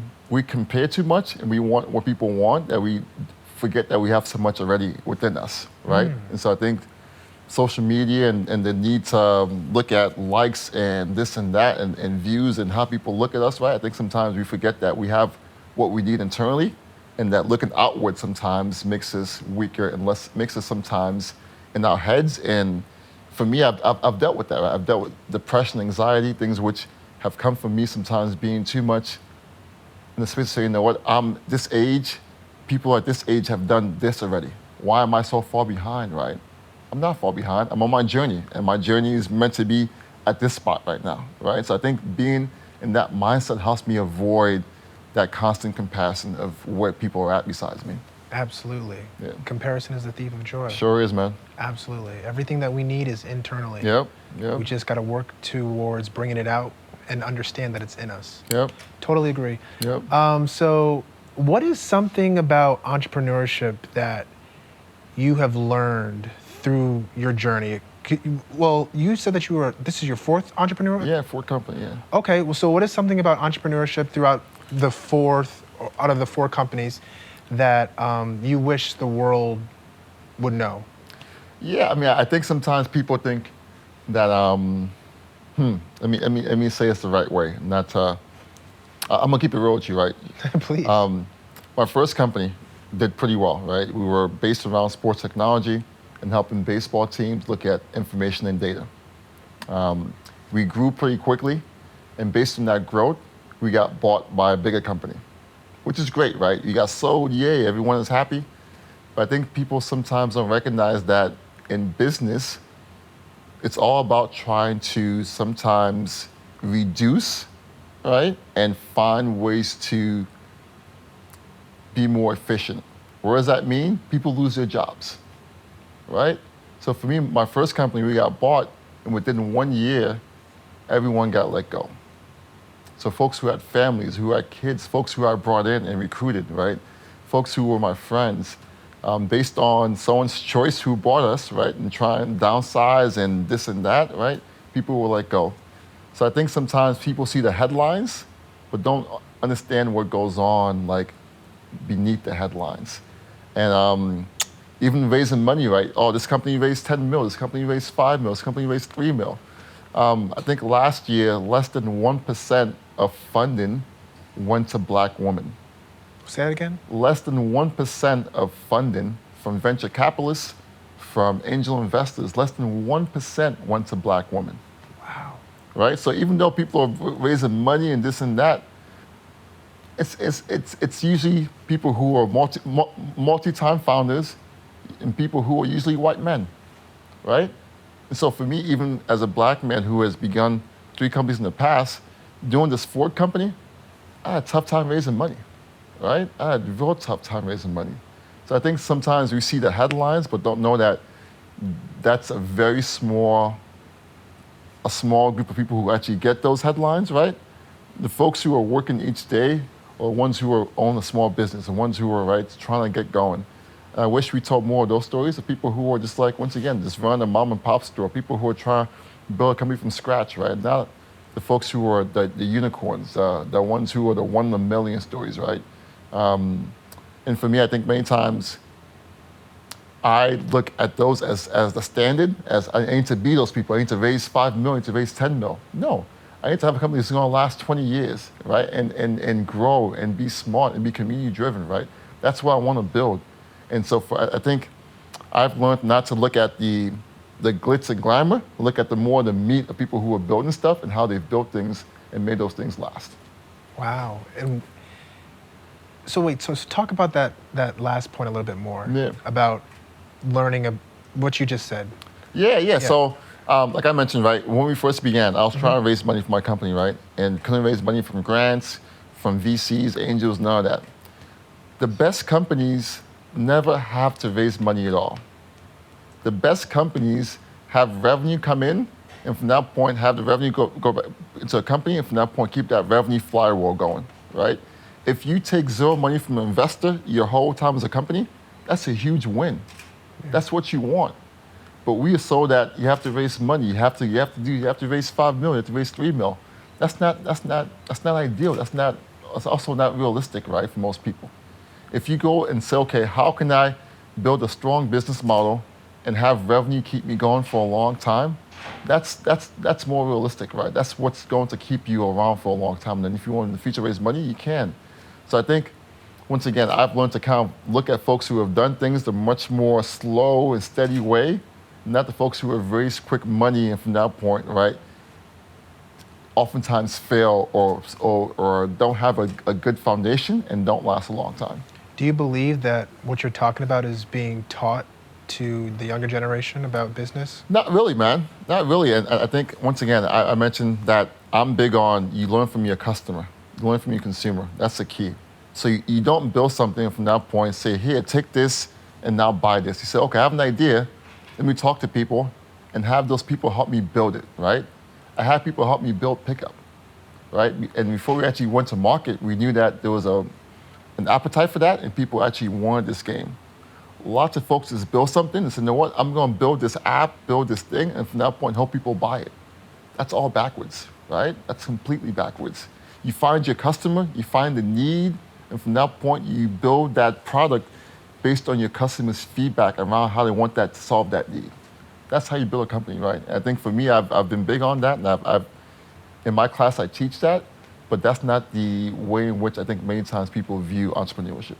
S3: compare too much and we want what people want, that we forget that we have so much already within us, right? And so I think social media and the need to look at likes and this and that and views and how people look at us, right? I think sometimes we forget that we have what we need internally, and that looking outward sometimes makes us weaker and makes us sometimes in our heads. And for me, I've dealt with that, right? I've dealt with depression, anxiety, things which have come from me sometimes being too much in the space of saying, you know what, I'm this age, people at this age have done this already. Why am I so far behind, right? I'm not far behind. I'm on my journey, and my journey is meant to be at this spot right now, right? So I think being in that mindset helps me avoid that constant comparison of where people are at besides me.
S4: Absolutely.
S3: Yeah.
S4: Comparison is the thief of joy.
S3: Sure is, man.
S4: Absolutely. Everything that we need is internally.
S3: Yep.
S4: We just got to work towards bringing it out and understand that it's in us.
S3: Yep.
S4: Totally agree.
S3: Yep.
S4: So what is something about entrepreneurship that you have learned through your journey? Well, you said that this is your fourth entrepreneur?
S3: Yeah, Ford company, yeah.
S4: Okay, well, so what is something about entrepreneurship throughout out of the four companies that you wish the world would know?
S3: Yeah, I mean, I think sometimes people think that, let me say this the right way. Not to, I'm gonna keep it real with you, right?
S4: Please.
S3: My first company did pretty well, right? We were based around sports technology and helping baseball teams look at information and data. We grew pretty quickly, and based on that growth, we got bought by a bigger company, which is great, right? You got sold, yay, everyone is happy. But I think people sometimes don't recognize that in business, it's all about trying to sometimes reduce, right? And find ways to be more efficient. What does that mean? People lose their jobs, right? So for me, my first company, we got bought, and within 1 year, everyone got let go. So folks who had families, who had kids, folks who I brought in and recruited, right? Folks who were my friends, based on someone's choice who bought us, right? And try and downsize and this and that, right? People were let go. So I think sometimes people see the headlines, but don't understand what goes on, like, beneath the headlines. And even raising money, right? Oh, this company raised 10 mil, this company raised 5 mil, this company raised 3 mil. I think last year, less than 1% of funding went to Black women.
S4: Say that again?
S3: Less than 1% of funding from venture capitalists, from angel investors, less than 1% went to Black women.
S4: Wow.
S3: Right? So even though people are raising money and this and that, it's usually people who are multi-time founders and people who are usually white men, right? And so for me, even as a Black man who has begun 3 companies in the past, doing this Ford company, I had a tough time raising money, right? I had a real tough time raising money. So I think sometimes we see the headlines, but don't know that that's a very small group of people who actually get those headlines, right? The folks who are working each day are ones who own a small business, the ones who are, right, trying to get going. I wish we told more of those stories of people who are just like, once again, just running a mom and pop store, people who are trying to build a company from scratch, right? Not the folks who are the unicorns, the ones who are the 1 in a million stories, right? And for me, I think many times I look at those as the standard, as I need to be those people. I need to raise 5 million, to raise 10 mil. No, I need to have a company that's going to last 20 years, right? And grow and be smart and be community driven, right? That's what I want to build. And so I think I've learned not to look at the glitz and glamour, look at the meat of people who are building stuff and how they've built things and made those things last.
S4: Wow. And so talk about that last point a little bit more.
S3: Yeah.
S4: About learning what you just said.
S3: Yeah. So, like I mentioned, right, when we first began, I was trying to raise money for my company, right? And couldn't raise money from grants, from VCs, angels, none of that. The best companies never have to raise money at all. The best companies have revenue come in, and from that point, have the revenue go back into a company, and from that point, keep that revenue flywheel going, right? If you take zero money from an investor your whole time as a company, that's a huge win. That's what you want. But we are so that you have to raise money. You have to raise 5 million. You have to raise 3 mil. That's not ideal. That's also not realistic, right, for most people. If you go and say, okay, how can I build a strong business model and have revenue keep me going for a long time? That's more realistic, right? That's what's going to keep you around for a long time. And then if you want in the future to raise money, you can. So I think, once again, I've learned to kind of look at folks who have done things the much more slow and steady way, not the folks who have raised quick money and from that point, right, oftentimes fail or don't have a good foundation and don't last a long time.
S4: Do you believe that what you're talking about is being taught to the younger generation about business?
S3: Not really, man. Not really. And I think, once again, I mentioned that I'm big on you learn from your customer, you learn from your consumer. That's the key. So you don't build something from that point, say, here, take this and now buy this. You say, okay, I have an idea. Let me talk to people and have those people help me build it, right? I had people help me build Pickup, right? And before we actually went to market, we knew that there was an appetite for that and people actually wanted this game. Lots of folks just build something and say, you know what, I'm going to build this app, build this thing, and from that point, help people buy it. That's all backwards, right? That's completely backwards. You find your customer, you find the need, and from that point, you build that product based on your customers' feedback around how they want that to solve that need. That's how you build a company, right? And I think for me, I've been big on that, and I've in my class, I teach that, but that's not the way in which I think many times people view entrepreneurship.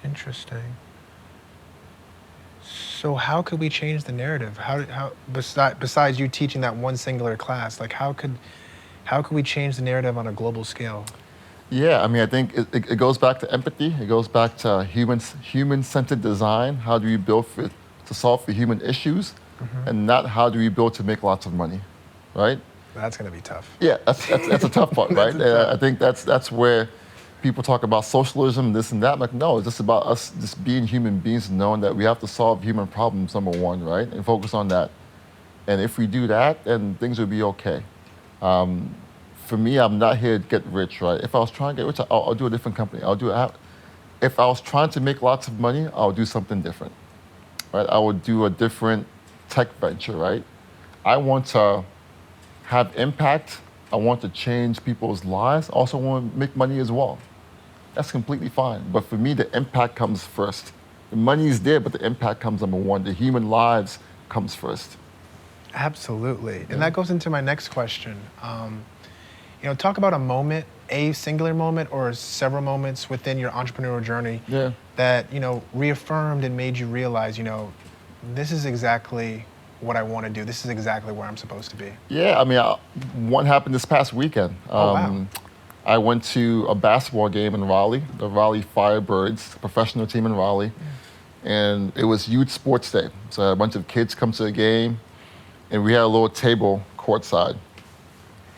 S4: Interesting. So how could we change the narrative? How besides you teaching that one singular class, like how could we change the narrative on a global scale?
S3: Yeah, I mean, I think it goes back to empathy. It goes back to human-centered design. How do we build to solve for human issues, and not how do we build to make lots of money, right?
S4: That's going to be tough.
S3: Yeah, that's a tough part, right? I think that's where people talk about socialism, this and that. I'm like, no, it's just about us just being human beings and knowing that we have to solve human problems, number one, right? And focus on that. And if we do that, then things will be okay. For me, I'm not here to get rich, right? If I was trying to get rich, I'll do a different company. If I was trying to make lots of money, I'll do something different, right? I would do a different tech venture, right? I want to have impact. I want to change people's lives. I also want to make money as well. That's completely fine. But for me, the impact comes first. The money is there, but the impact comes number one. The human lives comes first.
S4: Absolutely. Yeah. And that goes into my next question. Talk about a moment, a singular moment or several moments within your entrepreneurial journey that, reaffirmed and made you realize, this is exactly what I want to do. This is exactly where I'm supposed to be. Yeah,
S3: I mean, one happened this past weekend.
S4: Wow.
S3: I went to a basketball game in Raleigh, the Raleigh Firebirds, a professional team in Raleigh, and it was Youth Sports Day. So a bunch of kids come to the game, and we had a little table courtside.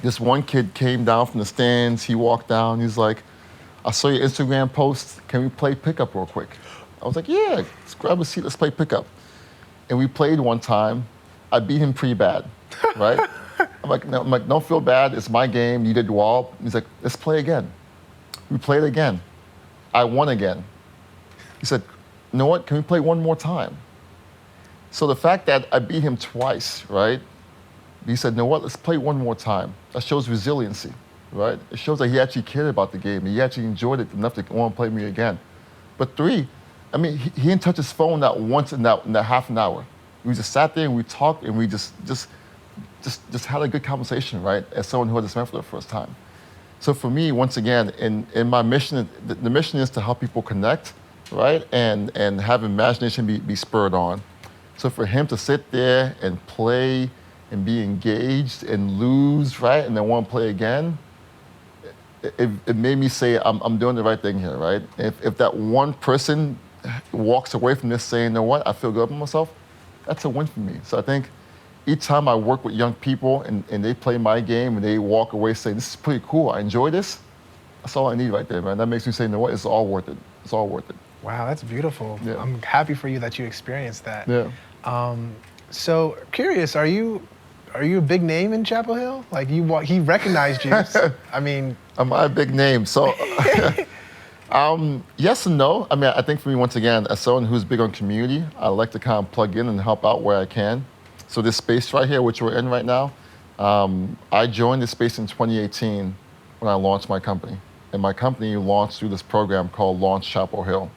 S3: This one kid came down from the stands. He walked down. He's like, I saw your Instagram post. Can we play pickup real quick? I was like, yeah, let's grab a seat. Let's play pickup. And we played one time. I beat him pretty bad, right? I'm like, don't feel bad. It's my game. You did well. He's like, let's play again. We played again. I won again. He said, you know what? Can we play one more time? So the fact that I beat him twice, right? He said, you know what? Let's play one more time. That shows resiliency, right? It shows that he actually cared about the game. He actually enjoyed it enough to want to play me again. But three, I mean, he didn't touch his phone not once in that half an hour. We just sat there and we talked and we just had a good conversation, right? As someone who had this man for the first time. So for me, once again, in my mission, the mission is to help people connect, right? And have imagination be spurred on. So for him to sit there and play and be engaged and lose, right? And then want to play again, it made me say, I'm doing the right thing here, right? If that one person walks away from this saying, you know what, I feel good about myself, that's a win for me. So I think each time I work with young people and they play my game and they walk away saying, this is pretty cool, I enjoy this, that's all I need right there, man. That makes me say, you know what, it's all worth it. It's all worth it.
S4: Wow, that's beautiful.
S3: Yeah.
S4: I'm happy for you that you experienced that.
S3: Yeah.
S4: So curious, are you a big name in Chapel Hill? Like he recognized you. I mean,
S3: am I a big name? So, yes and no. I mean, I think for me, once again, as someone who's big on community, I like to kind of plug in and help out where I can. So this space right here, which we're in right now, I joined this space in 2018 when I launched my company. And my company launched through this program called Launch Chapel Hill.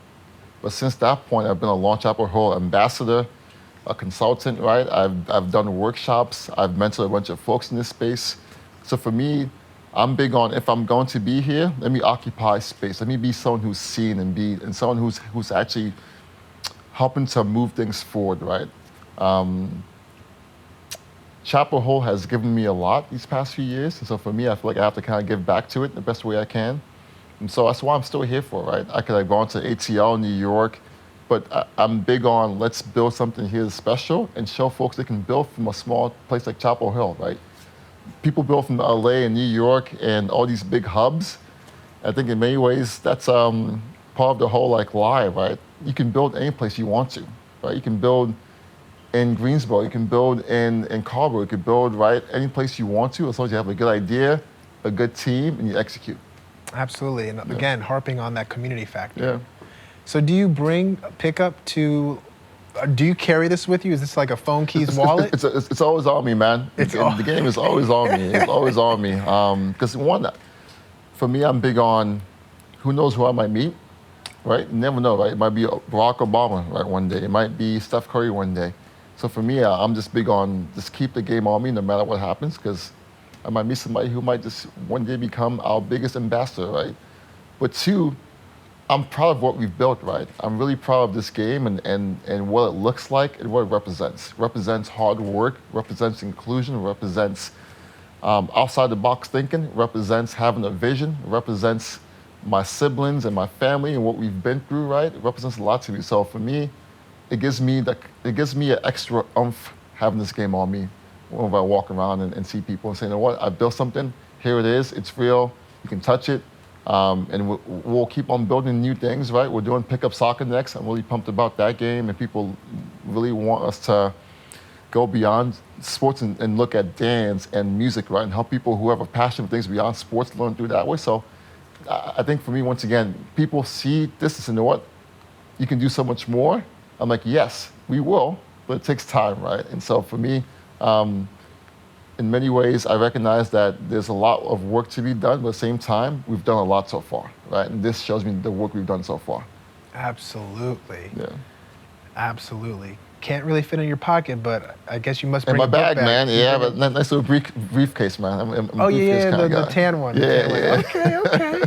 S3: But since that point, I've been a Launch Chapel Hill ambassador, a consultant, right? I've done workshops. I've mentored a bunch of folks in this space. So for me, I'm big on, if I'm going to be here, let me occupy space. Let me be someone who's seen and someone who's actually helping to move things forward, right? Chapel Hill has given me a lot these past few years. And so for me, I feel like I have to kind of give back to it the best way I can. And so that's why I'm still here for, right? I could have gone to ATL in New York, but I'm big on let's build something here that's special and show folks they can build from a small place like Chapel Hill, right? People build from LA and New York and all these big hubs. I think in many ways that's part of the whole lie, right? You can build any place you want to, right? You can build in Greensboro, you can build in Carver, you can build, right, any place you want to, as long as you have a good idea, a good team, and you execute.
S4: Absolutely, and again, harping on that community factor.
S3: Yeah.
S4: So do you bring pickup to, do you carry this with you? Is this like a phone keys wallet?
S3: It's always on me, man. The game is always on me. It's always on me. Because for me, I'm big on who knows who I might meet, right? You never know, right? It might be Barack Obama, right, one day. It might be Steph Curry one day. So for me, I'm just big on just keep the game on me no matter what happens, because I might meet somebody who might just one day become our biggest ambassador, right? But two, I'm proud of what we've built, right? I'm really proud of this game and what it looks like and what it represents. Represents hard work, represents inclusion, represents outside the box thinking, represents having a vision, represents my siblings and my family and what we've been through, right? It represents a lot to me. So for me, it gives me an extra oomph having this game on me whenever I walk around and see people and say, you know what, I built something, here it is, it's real, you can touch it, and we'll keep on building new things, right? We're doing pickup soccer next. I'm really pumped about that game, and people really want us to go beyond sports and look at dance and music, right? And help people who have a passion for things beyond sports learn through that way. So I think for me, once again, people see this and say, you know what, you can do so much more. I'm like, yes, we will, but it takes time, right? And so for me, in many ways, I recognize that there's a lot of work to be done, but at the same time, we've done a lot so far, right? And this shows me the work we've done so far.
S4: Absolutely.
S3: Yeah.
S4: Absolutely. Can't really fit in your pocket, but I guess you must bring
S3: in my
S4: a book
S3: bag, man. Yeah, but nice little briefcase, man. I'm
S4: the tan one.
S3: Yeah.
S4: Okay.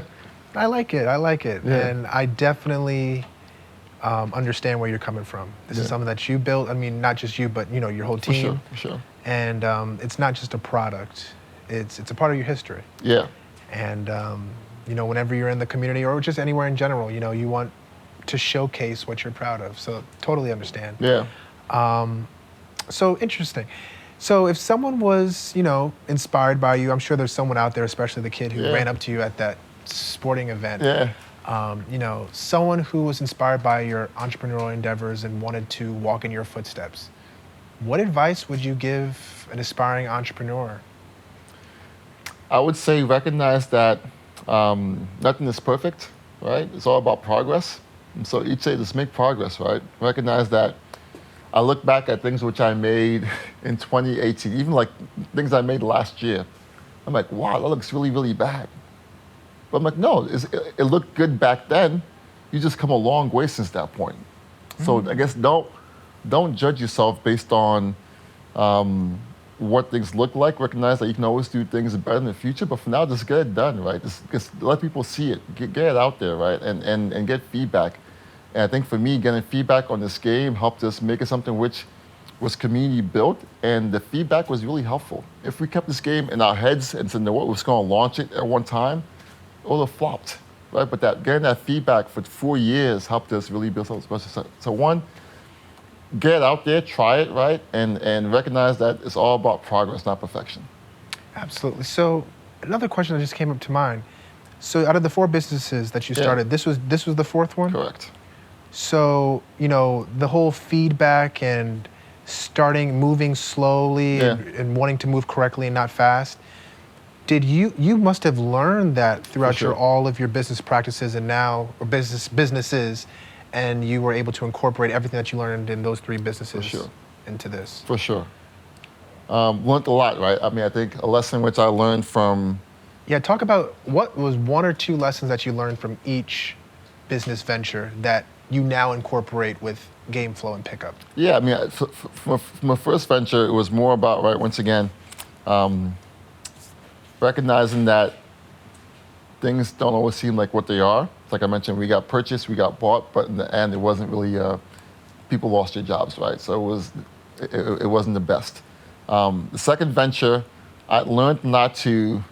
S4: I like it.
S3: Yeah.
S4: And I definitely understand where you're coming from. This is something that you built. I mean, not just you, but your whole team.
S3: For sure.
S4: And it's not just a product. It's a part of your history.
S3: Yeah.
S4: And whenever you're in the community or just anywhere in general, you want to showcase what you're proud of. So totally understand.
S3: Yeah.
S4: So interesting. So if someone was, inspired by you, I'm sure there's someone out there, especially the kid who ran up to you at that sporting event.
S3: Yeah.
S4: Someone who was inspired by your entrepreneurial endeavors and wanted to walk in your footsteps. What advice would you give an aspiring entrepreneur?
S3: I would say recognize that nothing is perfect, right? It's all about progress. And so each day, just make progress, right? Recognize that I look back at things which I made in 2018, even like things I made last year. I'm like, wow, that looks really, really bad. But I'm like, no, it looked good back then, you just come a long way since that point. So I guess don't judge yourself based on what things look like. Recognize that you can always do things better in the future, but for now, just get it done, right? Just let people see it, get it out there, right? And get feedback. And I think for me, getting feedback on this game helped us make it something which was community built, and the feedback was really helpful. If we kept this game in our heads and said, no, what was going to launch it at one time, it would have flopped, right? But getting that feedback for 4 years helped us really build something special. So one, get it out there, try it, right? And recognize that it's all about progress, not perfection.
S4: Absolutely. So another question that just came up to mind. So out of the 4 businesses that you started, this was the 4th one?
S3: Correct.
S4: So, the whole feedback and moving slowly and wanting to move correctly and not fast, you must have learned that throughout all of your business practices and now, or businesses, and you were able to incorporate everything that you learned in those 3 businesses into this.
S3: For sure. Learned a lot, right? I mean, I think a lesson which I learned from...
S4: Yeah, talk about what was 1 or 2 lessons that you learned from each business venture that you now incorporate with GameFlo and Pickup.
S3: Yeah, I mean, for my first venture, it was more about, right, once again, recognizing that things don't always seem like what they are. Like I mentioned, we got purchased, we got bought, but in the end, it wasn't really, people lost their jobs, right? So it wasn't the best. The second venture, I learned not to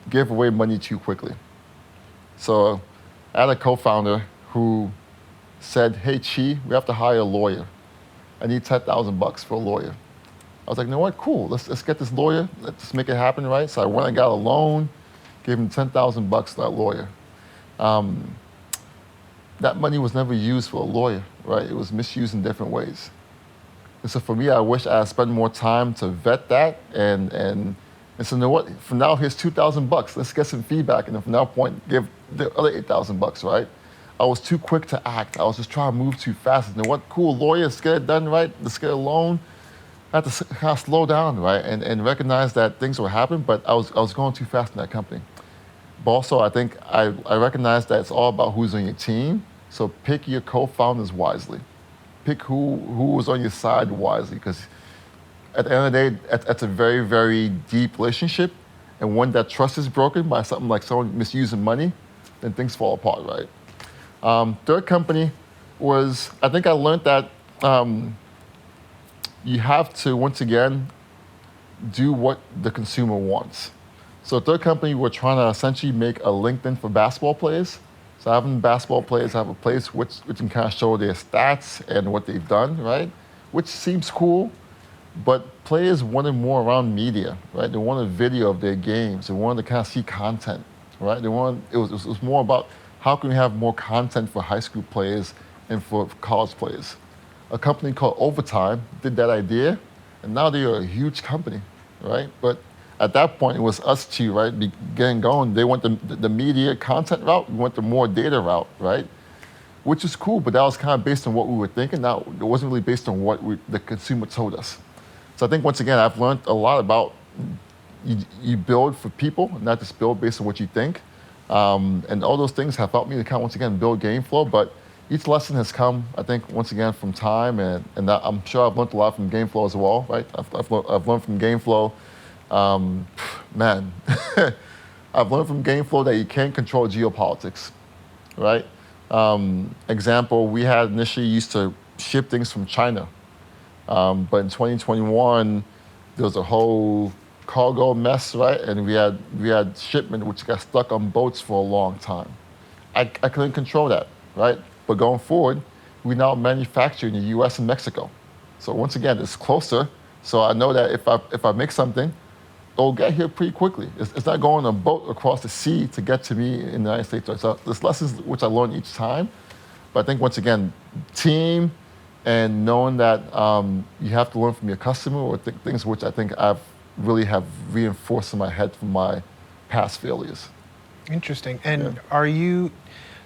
S3: give away money too quickly. So I had a co-founder who said, hey, Chi, we have to hire a lawyer. I need $10,000 for a lawyer. I was like, you know what, cool, let's get this lawyer, let's make it happen, right? So I went and got a loan, gave him $10,000 to that lawyer. That money was never used for a lawyer, right? It was misused in different ways. And so for me, I wish I had spent more time to vet that and so you know what, for now, here's $2,000, let's get some feedback, and then from that point, give the other $8,000, right? I was too quick to act. I was just trying to move too fast. You know what, cool, lawyers, get it done, right? Let's get a loan. I had to kind of slow down, right? And recognize that things were happening, but I was going too fast in that company. But also, I think I recognize that it's all about who's on your team. So pick your co-founders wisely. Pick who was on your side wisely, because at the end of the day, that's a very, very deep relationship. And when that trust is broken by something like someone misusing money, then things fall apart, right? Third company was, I think I learned that you have to, once again, do what the consumer wants. So third company, we're trying to essentially make a LinkedIn for basketball players. So having basketball players have a place which can kind of show their stats and what they've done, right? Which seems cool, but players wanted more around media, right? They wanted video of their games. They wanted to kind of see content, right? It was more about how can we have more content for high school players and for college players. A company called Overtime did that idea, and now they are a huge company, right? But at that point, it was us two, right, getting going. They went the media content route, we went the more data route, right? Which is cool, but that was kind of based on what we were thinking. Now, it wasn't really based on what the consumer told us. So I think, once again, I've learned a lot about you build for people, not just build based on what you think. And all those things have helped me to kind of, once again, build GameFlo. But each lesson has come, I think, once again, from time. And I'm sure I've learned a lot from GameFlo as well, right? I've learned from GameFlo. Man, I've learned from GameFlo that you can't control geopolitics, right? Example, we had initially used to ship things from China. But in 2021, there was a whole cargo mess, right? And we had shipment which got stuck on boats for a long time. I couldn't control that, right? But going forward, we now manufacture in the US and Mexico. So once again, it's closer. So I know that if I make something, it'll get here pretty quickly. It's not going on a boat across the sea to get to me in the United States. So there's lessons which I learn each time. But I think, once again, team and knowing that you have to learn from your customer, or things which I think I've really have reinforced in my head from my past failures.
S4: Interesting. And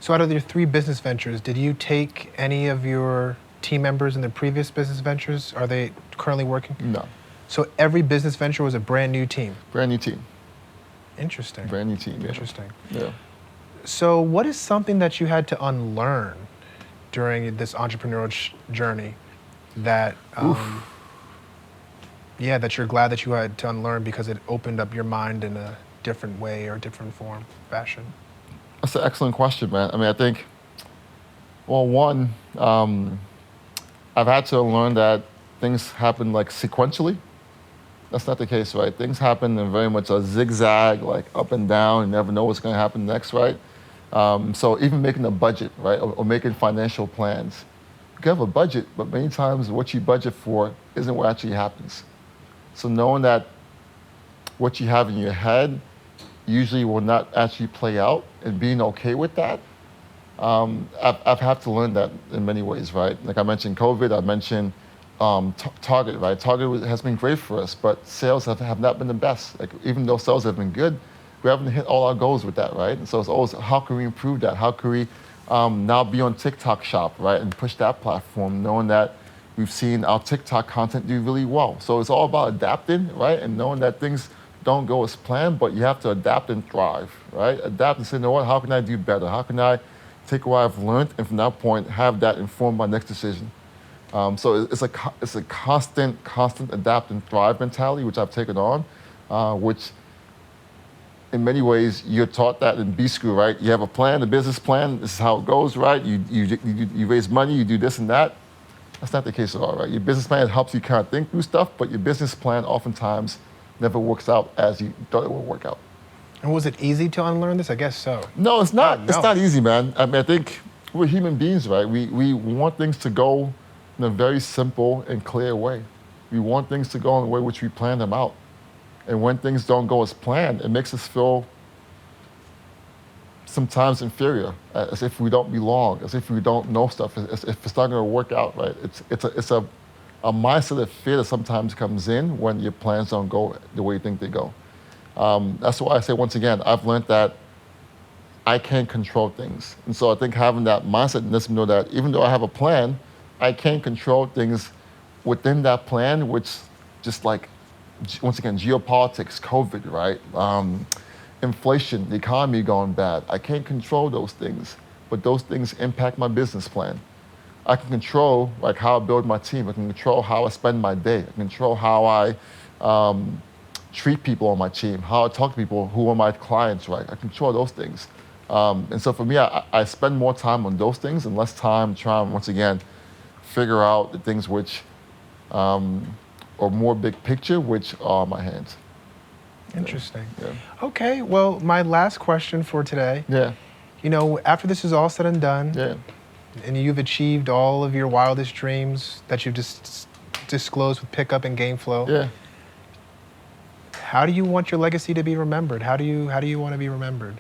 S4: so out of your 3 business ventures, did you take any of your team members in the previous business ventures? Are they currently working?
S3: No.
S4: So every business venture was a brand new team?
S3: Brand new team.
S4: Interesting.
S3: Brand new team, yeah.
S4: Interesting.
S3: Yeah.
S4: So what is something that you had to unlearn during this entrepreneurial journey that, that you're glad that you had to unlearn because it opened up your mind in a different way or different form, fashion?
S3: That's an excellent question, man. I mean, I think, well, one, I've had to learn that things happen like sequentially. That's not the case, right? Things happen in very much a zigzag, like up and down. You never know what's going to happen next, right? So even making a budget, right, or making financial plans. You can have a budget, but many times what you budget for isn't what actually happens. So knowing that what you have in your head usually will not actually play out, and being okay with that, I've had to learn that in many ways, right? Like I mentioned COVID, I mentioned Target, right? Target has been great for us, but sales have not been the best. Like even though sales have been good, we haven't hit all our goals with that, right? And so it's always, how can we improve that? How can we now be on TikTok Shop, right? And push that platform, knowing that we've seen our TikTok content do really well. So it's all about adapting, right? And knowing that things don't go as planned, but you have to adapt and thrive, right? Adapt and say, you know what, how can I do better? How can I take what I've learned and from that point have that inform my next decision? So it's a constant adapt and thrive mentality, which I've taken on, which in many ways you're taught that in B school, right? You have a plan, a business plan, this is how it goes, right? You raise money, you do this and that. That's not the case at all, right? Your business plan helps you kind of think through stuff, but your business plan oftentimes never works out as you thought it would work out.
S4: And was it easy to unlearn this? I guess so.
S3: No, it's not.
S4: No.
S3: It's not easy, man. I mean, I think we're human beings, right? We want things to go in a very simple and clear way. We want things to go in the way which we plan them out. And when things don't go as planned, it makes us feel sometimes inferior, as if we don't belong, as if we don't know stuff, as if it's not going to work out, right? It's a mindset of fear that sometimes comes in when your plans don't go the way you think they go. That's why I say, once again, I've learned that I can't control things. And so I think having that mindset lets me know that even though I have a plan, I can't control things within that plan, which just like, once again, geopolitics, COVID, right? Inflation, the economy going bad. I can't control those things, but those things impact my business plan. I can control like how I build my team. I can control how I spend my day. I can control how I treat people on my team, how I talk to people who are my clients, right? I control those things. And so for me, I spend more time on those things and less time trying, once again, figure out the things which are more big picture, which are on my hands.
S4: Interesting.
S3: Yeah.
S4: Okay, well, my last question for today.
S3: Yeah.
S4: You know, after this is all said and done,
S3: Yeah.
S4: and you've achieved all of your wildest dreams that you've just disclosed with Pickup and GameFlo,
S3: Yeah.
S4: how do you want your legacy to be remembered? How do you want to be remembered?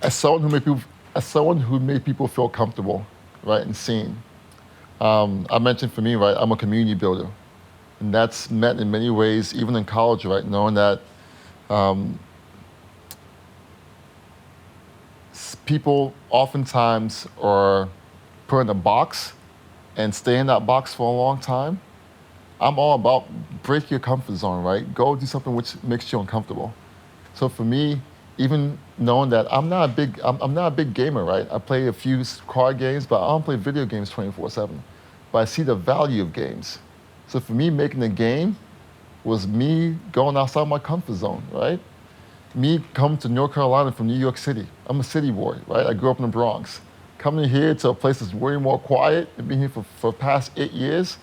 S3: As someone who made people feel comfortable, right, and seen. I mentioned for me, right, I'm a community builder. And that's meant in many ways, even in college, right, knowing that people oftentimes are put in a box and stay in that box for a long time. I'm all about break your comfort zone, right? Go do something which makes you uncomfortable. So for me, even knowing that I'm not a big gamer, right? I play a few card games, but I don't play video games 24/7. But I see the value of games. So for me, making a game was me going outside my comfort zone, right? Me coming to North Carolina from New York City. I'm a city boy, right? I grew up in the Bronx. Coming here to a place that's way more quiet and being here for the past 8 years,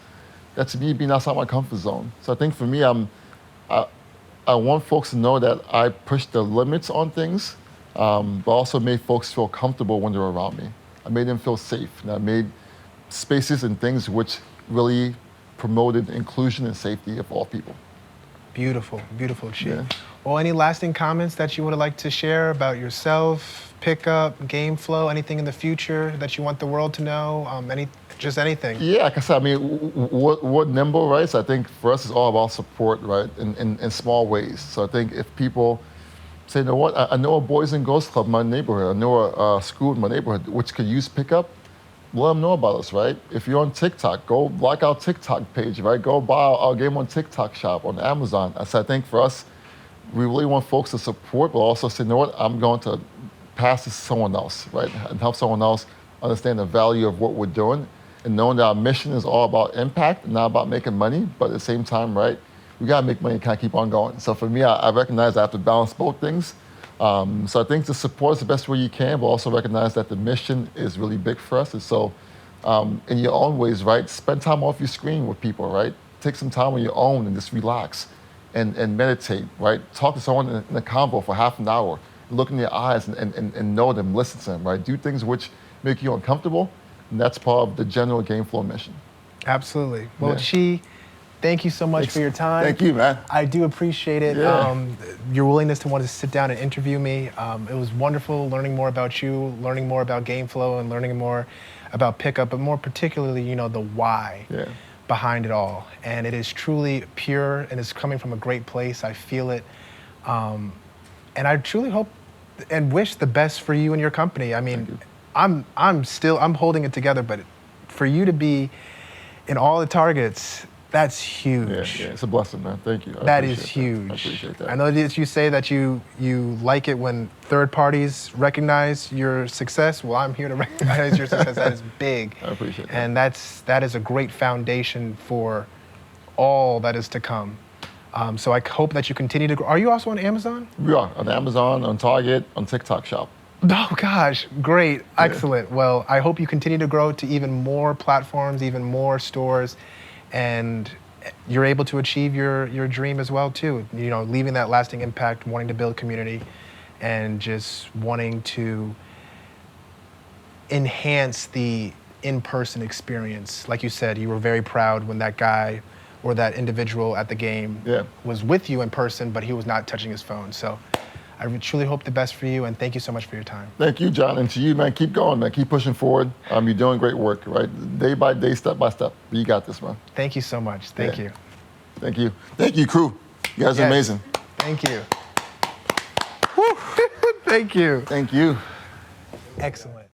S3: that's me being outside my comfort zone. So I think for me, I want folks to know that I push the limits on things, but also made folks feel comfortable when they're around me. I made them feel safe, and I made spaces and things which really promoted inclusion and safety of all people.
S4: Beautiful, beautiful, Chief.
S3: Yeah.
S4: Well, any lasting comments that you would like to share about yourself, Pickup, GameFlo, anything in the future that you want the world to know? Just anything.
S3: Yeah, like I said, I mean, what nimble, right? So I think for us, it's all about support, right, in small ways. So I think if people say, you know what, I know a Boys and Girls Club in my neighborhood, I know a school in my neighborhood which could use Pickup, let them know about us, right? If you're on TikTok, go like our TikTok page, right? Go buy our game on TikTok shop, on Amazon. So I think for us, we really want folks to support, but also say, you know what, I'm going to pass this to someone else, right? And help someone else understand the value of what we're doing, and knowing that our mission is all about impact and not about making money, but at the same time, right, we gotta make money and kind of keep on going. So for me, I recognize I have to balance both things. So I think to support us the best way you can, but also recognize that the mission is really big for us. And so in your own ways, right, spend time off your screen with people, right? Take some time on your own and just relax and meditate, right? Talk to someone in a convo for half an hour, look in their eyes and know them, listen to them, right? Do things which make you uncomfortable, and that's part of the general GameFlo mission.
S4: Absolutely. Well,
S3: Yeah.
S4: Chi, thank you so much for your time.
S3: Thank you, man.
S4: I do appreciate it.
S3: Yeah.
S4: Your willingness to want to sit down and interview me. It was wonderful learning more about you, learning more about GameFlo, and learning more about Pickup, but more particularly, the why behind it all. And it is truly pure and it's coming from a great place. I feel it. And I truly hope and wish the best for you and your company. I mean, I'm holding it together, but for you to be in all the targets, that's huge.
S3: Yeah, it's a blessing, man. Thank you.
S4: That is huge.
S3: I appreciate that.
S4: I know that you say that you like it when third parties recognize your success. Well, I'm here to recognize your success. That is big.
S3: I appreciate that.
S4: And that is a great foundation for all that is to come. So I hope that you continue to grow. Are you also on Amazon?
S3: We are on Amazon, on Target, on TikTok Shop.
S4: Oh gosh, great, excellent. Well, I hope you continue to grow to even more platforms, even more stores, and you're able to achieve your dream as well too. Leaving that lasting impact, wanting to build community, and just wanting to enhance the in-person experience. Like you said, you were very proud when that guy or that individual at the game was with you in person, but he was not touching his phone. So I truly hope the best for you, and thank you so much for your time.
S3: Thank you, John, and to you, man. Keep going, man. Keep pushing forward. You're doing great work, right? Day by day, step by step. But you got this, man.
S4: Thank you so much. Thank you.
S3: Thank you. Thank you, crew. You guys are amazing.
S4: Thank you. Thank you.
S3: Thank you.
S4: Excellent.